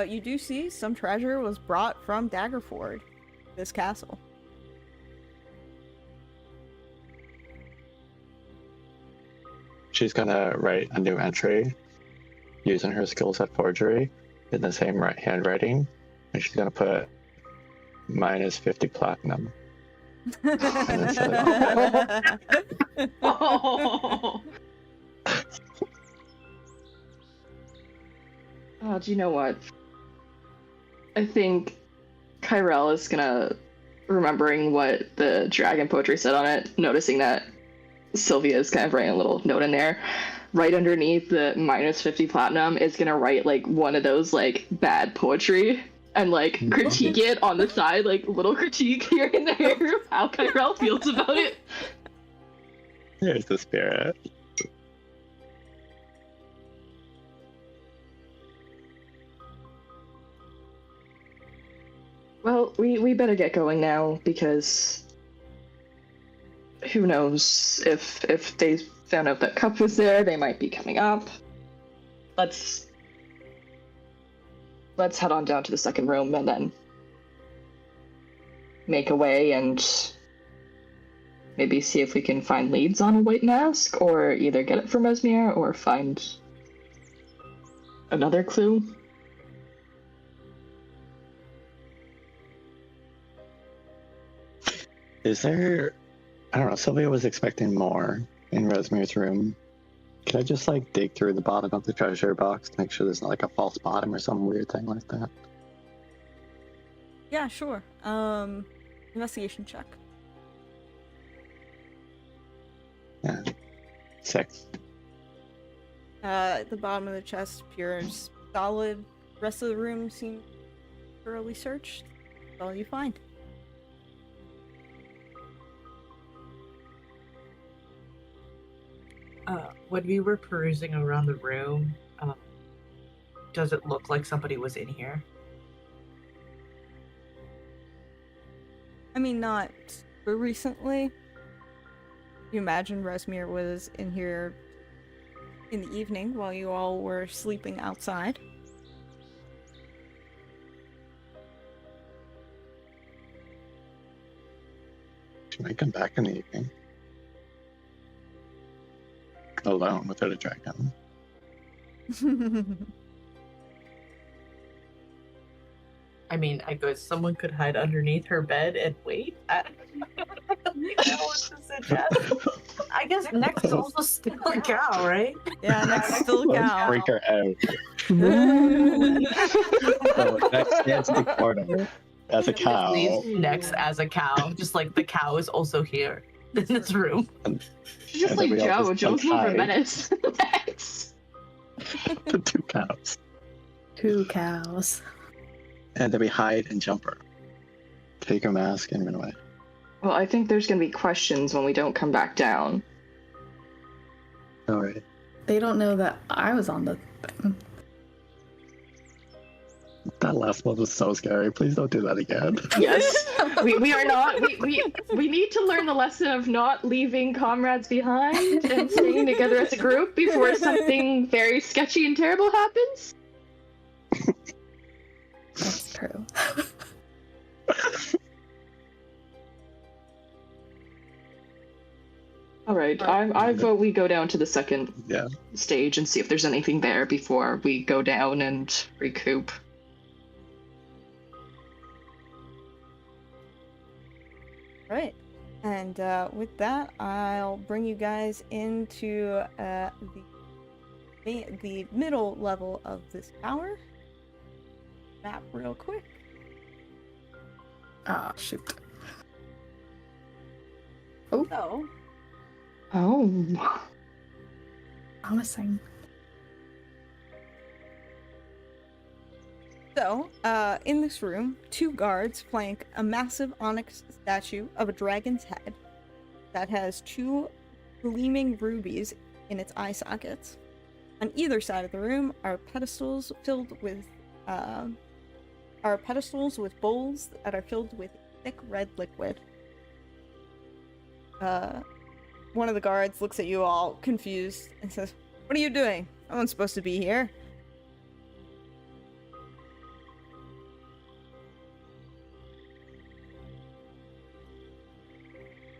You do see some treasure was brought from Daggerford, this castle.
She's gonna write a new entry using her skills at forgery in the same handwriting, and she's gonna put minus 50 platinum. And then set it off.
Oh. do you know what? I think Kyrell is gonna, remembering what the dragon poetry said on it, noticing that Sylvia is kind of writing a little note in there. Right underneath the -50 platinum is gonna write like one of those like bad poetry and like critique it on the side, like little critique here and there, how Kyrell feels about it.
Here's the spirit.
Well, we better get going now because who knows if they found out that Cup was there, they might be coming up. Let's head on down to the second room and then make a way and maybe see if we can find leads on a white mask, or either get it from Rezmir or find another clue.
Is there... I don't know, Sylvia was expecting more in Rezmir's room. Can I just, like, dig through the bottom of the treasure box to make sure there's not, like, a false bottom or some weird thing like that?
Yeah, sure. Investigation check.
Yeah. 6.
At the bottom of the chest appears solid. Rest of the room seems thoroughly searched. That's all you find.
When we were perusing around the room, does it look like somebody was in here?
I mean, not super recently. You imagine Rezmir was in here in the evening while you all were sleeping outside.
She might come back in the evening. Alone without a dragon.
I mean, I guess someone could hide underneath her bed and wait. I don't really know what to suggest. I guess Next is also still a cow, right?
Yeah, Next still a
Let's
cow.
freak her out. So Next stands in the corner as a cow.
Leaves Next as a cow, just like the cow is also here in this room.
Just
And
like
then we all
Joe.
just
Joe's more of a
hide.
menace. Thanks.
The 2 cows.
2 cows.
And then we hide and jump her. Take her mask and run away.
Well, I think there's gonna be questions when we don't come back down.
Alright.
They don't know that I was on the thing.
That last one was so scary. Please don't do that again.
Yes, we are not. We need to learn the lesson of not leaving comrades behind and staying together as a group before something very sketchy and terrible happens.
That's true.
All right, I vote we go down to the second
Yeah.
stage and see if there's anything there before we go down and recoup.
Right. And with that, I'll bring you guys into the middle level of this tower. Map real quick.
Ah, shoot.
So,
Oh,
Promising.
in this room, 2 guards flank a massive onyx statue of a dragon's head that has 2 gleaming rubies in its eye sockets. On either side of the room are pedestals with bowls that are filled with thick red liquid. One of the guards looks at you all confused and says, "What are you doing? No one's supposed to be here."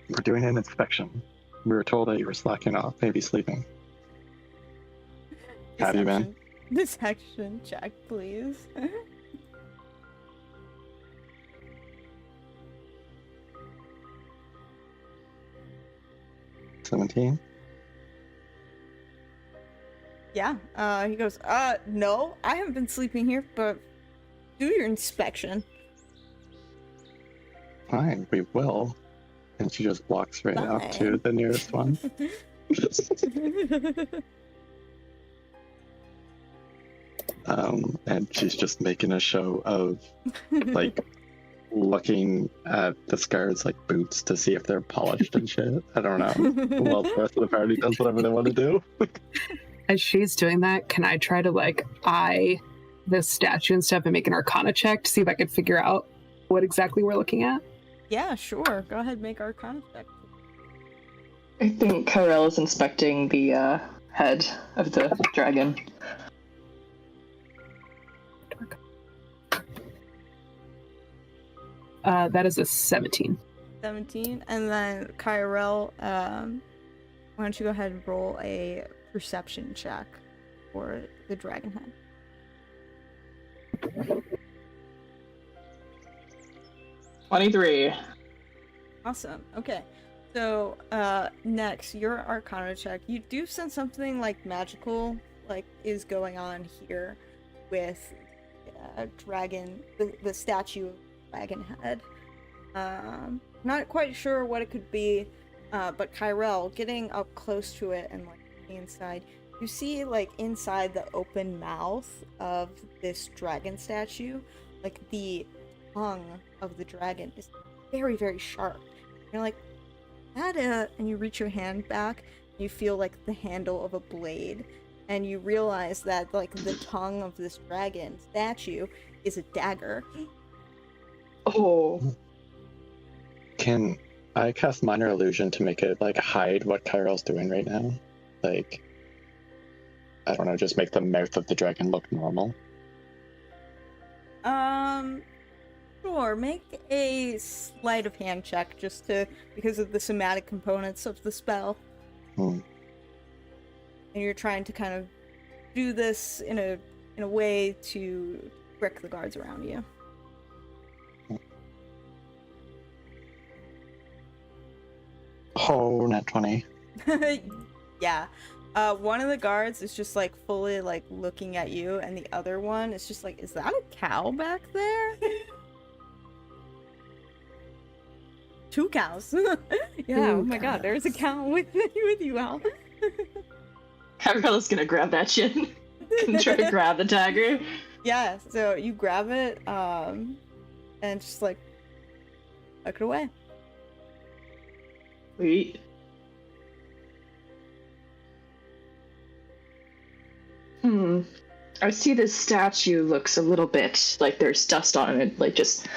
We're doing an inspection. We were told that you were slacking off, maybe sleeping. Have you been?
Detection check, please.
17.
Yeah. He goes, no, I haven't been sleeping here, but do your inspection.
Fine, we will. And she just walks right up to
Fine.
the nearest one. And she's just making a show of like looking at the scars like boots to see if they're polished and shit. I don't know. While the rest of the party does whatever they want to do.
As she's doing that, can I try to like eye this statue and stuff and make an Arcana check to see if I could figure out what exactly we're looking at?
Yeah, sure. Go ahead, make Arcana check.
I think Kyrell is inspecting the head of the dragon.
That is a 17.
17, and then Kyrell, why don't you go ahead and roll a perception check for the dragon head.
23.
Awesome. Okay. So, next, your Arcana check. You do sense something like magical, like, is going on here with dragon, the statue of dragon head. Not quite sure what it could be, but Kyrell, getting up close to it and like looking inside, you see like inside the open mouth of this dragon statue, like the tongue of the dragon is very, very sharp. You're like, and you reach your hand back, and you feel like the handle of a blade, and you realize that like the tongue of this dragon statue is a dagger.
Oh.
Can I cast Minor Illusion to make it like hide what Kyrell's doing right now? Like, I don't know, just make the mouth of the dragon look normal.
Sure, make a sleight of hand check just to, because of the somatic components of the spell. And you're trying to kind of do this in a way to trick the guards around you.
Oh, nat 20.
Yeah. One of the guards is just like fully like looking at you, and the other one is just like, is that a cow back there? 2 cows. Yeah, oh my god, there's a cow with you, Al.
Kyrella's gonna grab that shit and try to grab the dagger.
Yeah, so you grab it, and just like tuck it away.
Sweet. I see this statue looks a little bit like there's dust on it. Like just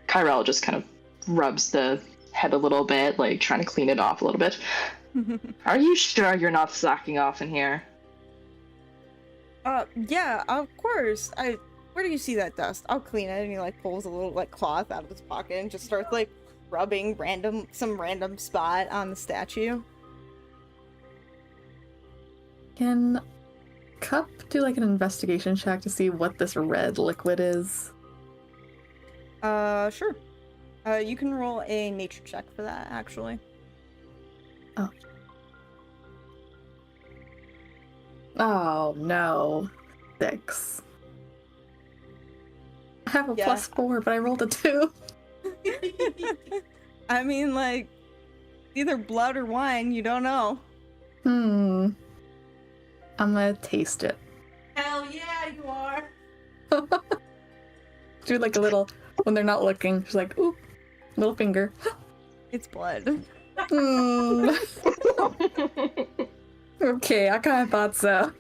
Kyrell just kind of rubs the head a little bit, like trying to clean it off a little bit. Are you sure you're not slacking off in here?
Yeah, of course. Where do you see that dust? I'll clean it. And he like pulls a little like cloth out of his pocket and just starts like rubbing some random spot on the statue.
Can Cup do like an investigation check to see what this red liquid is?
Sure. You can roll a nature check for that, actually.
Oh. Oh no. 6. I have a
Yeah.
+4, but I rolled a 2.
I mean, like, either blood or wine, you don't know.
I'm gonna taste it.
Hell yeah, you are.
Do like a little, when they're not looking, just like, ooh, little finger.
It's blood.
Okay, I kind of thought so.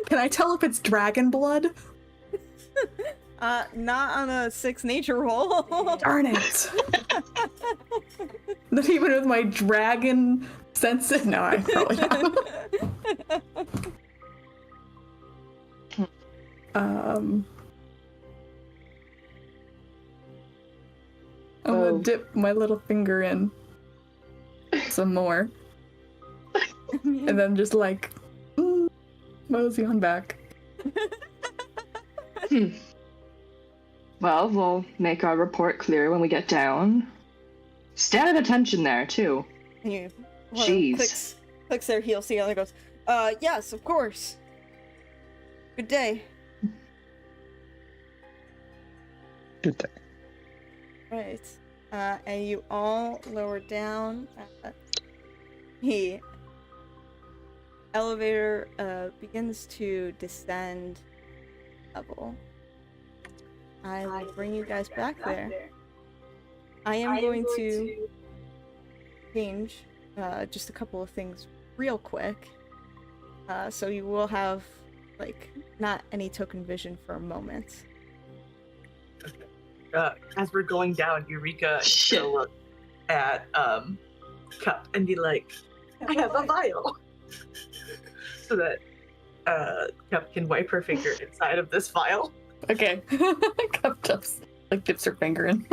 Can I tell if it's dragon blood?
Not on a 6 nature roll.
Darn it. Not even with my dragon senses. No, I probably not. I'm gonna dip my little finger in some more. And then just like, mosey on back.
Well, we'll make our report clear when we get down. Stand at attention there, too.
And you
Jeez.
clicks their heels together and goes, Yes, of course. Good day.
Good day.
Right. And you all lower down. The elevator begins to descend level. I will bring you guys back there. I am going to change just a couple of things real quick. So you will have, like, not any token vision for a moment.
As we're going down, Eureka is
Shit.
gonna look at Cup and be like, I have a vial. So that Cup can wipe her finger inside of this vial.
Okay. Cup tips, like dips her finger in.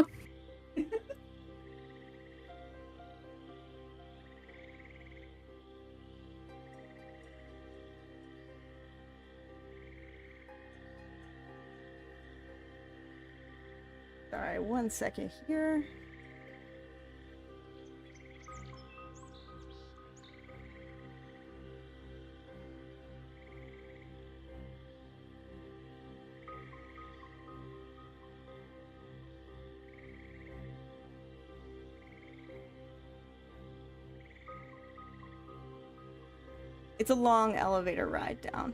Sorry, 1 second here. It's a long elevator ride down.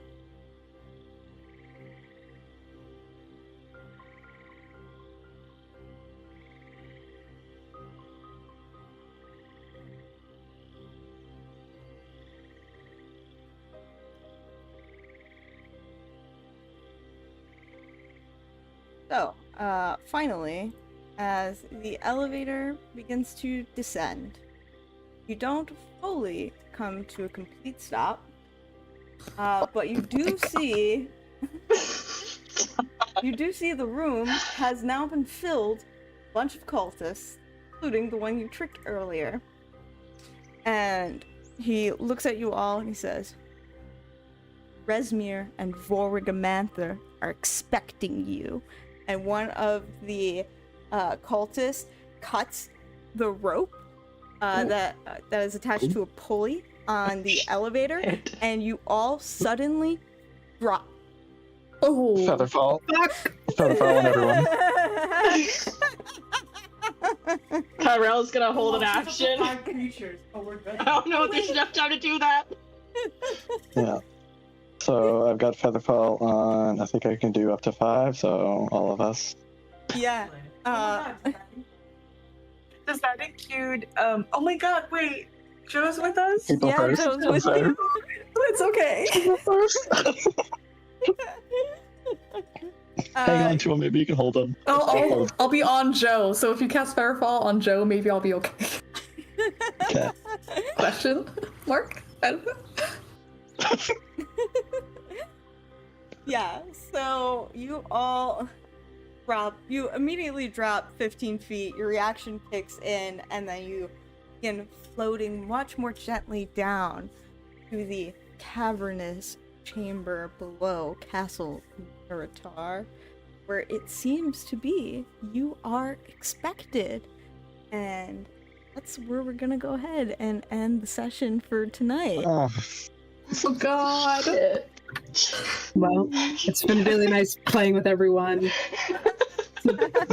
So, finally, as the elevator begins to descend, you don't fully come to a complete stop, but you do see the room has now been filled with a bunch of cultists, including the one you tricked earlier. And he looks at you all and he says, Rezmir and Vorrigamanther are expecting you. And one of the cultists cuts the rope that is attached to a pulley on the elevator, and you all suddenly drop.
Oh,
Featherfall. Featherfall on everyone.
Tyrell's gonna hold an action.
Creatures. Oh, we're good.
I don't know if there's enough time to do that.
Yeah. So I've got Featherfall on. I think I can do up to 5. So all of us.
Yeah.
Does that include, oh my god, wait, Joe's with us?
People
Yeah,
first.
Joe's
I'm
with
sorry.
you.
It's okay.
People first. Hang on to him. Maybe you can hold him.
I'll be on Joe. So if you cast Firefall on Joe, maybe I'll be okay.
Okay.
Question mark? I don't know.
Yeah, so you all you immediately drop 15 feet, your reaction kicks in, and then you begin floating much more gently down to the cavernous chamber below Castle Naerytar, where it seems to be you are expected. And that's where we're gonna go ahead and end the session for tonight.
Oh,
Oh god.
Shit.
Well, it's been really nice playing with everyone.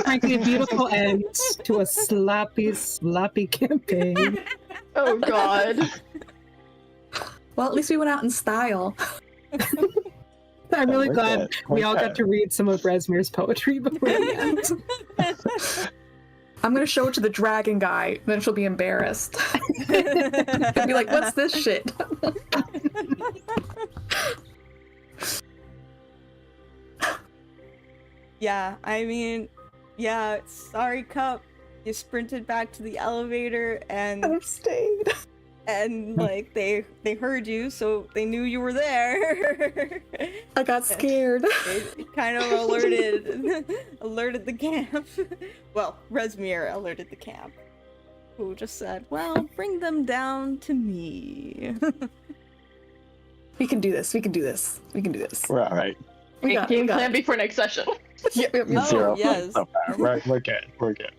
Frankly, a beautiful end to a sloppy campaign.
Oh god.
Well, at least we went out in style.
I'm really
We're
glad
good.
we
We're
all
good.
got to read some of Rezmir's poetry before the end.
I'm gonna show it to the dragon guy, then she'll be embarrassed. And be like, what's this shit?
Yeah, I mean, yeah, sorry, Cup. You sprinted back to the elevator, and
I've stayed.
like they heard you, so they knew you were there.
I got scared.
They kind of alerted the camp. Well, Rezmir alerted the camp, who just said, "Well, bring them down to me."
We can do this. We can do this. We can do this.
we're all right.
We got
Game
it.
plan before next session.
Yep.
Oh,
0
yes.
so far. We're good. We're good.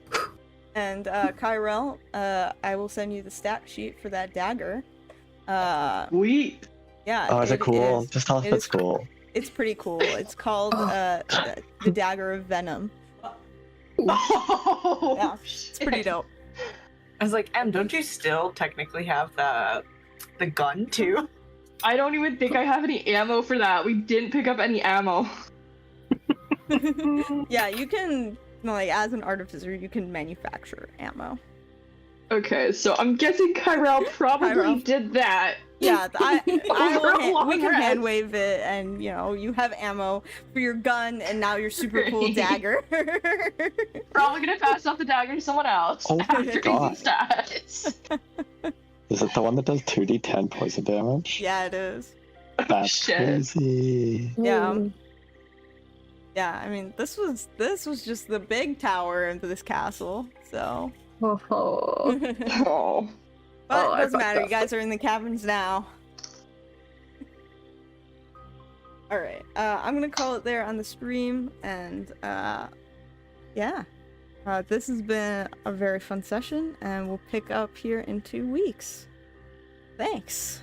And Kyrell, I will send you the stat sheet for that dagger.
Sweet.
Yeah.
Oh, is it cool?
is.
Just tell us
It
if it's
is
cool.
It's pretty cool. It's called the Dagger of Venom.
Oh,
Yeah, it's pretty dope.
I was like, Em, don't you still technically have the gun too?
I don't even think I have any ammo for that. We didn't pick up any ammo.
Yeah, you can, like, as an artificer, you can manufacture ammo.
Okay, so I'm guessing Kyrell probably
Kyrell.
did that.
Yeah,
Over a long
we can
rest.
hand wave it, and you know, you have ammo for your gun, and now your super cool
Great.
dagger.
Probably gonna pass off the dagger to someone else
Oh my
after
God.
easy stats.
Is it the one that does 2d10 poison damage?
Yeah, it is.
That's
Shit.
crazy.
Yeah. Yeah, I mean, this was just the big tower into this castle, so.
Oh.
Oh.
But
Oh,
it
I
doesn't
fucked
matter. You
up.
guys are in the caverns now. All right, I'm gonna call it there on the stream, and yeah, this has been a very fun session, and we'll pick up here in 2 weeks. Thanks.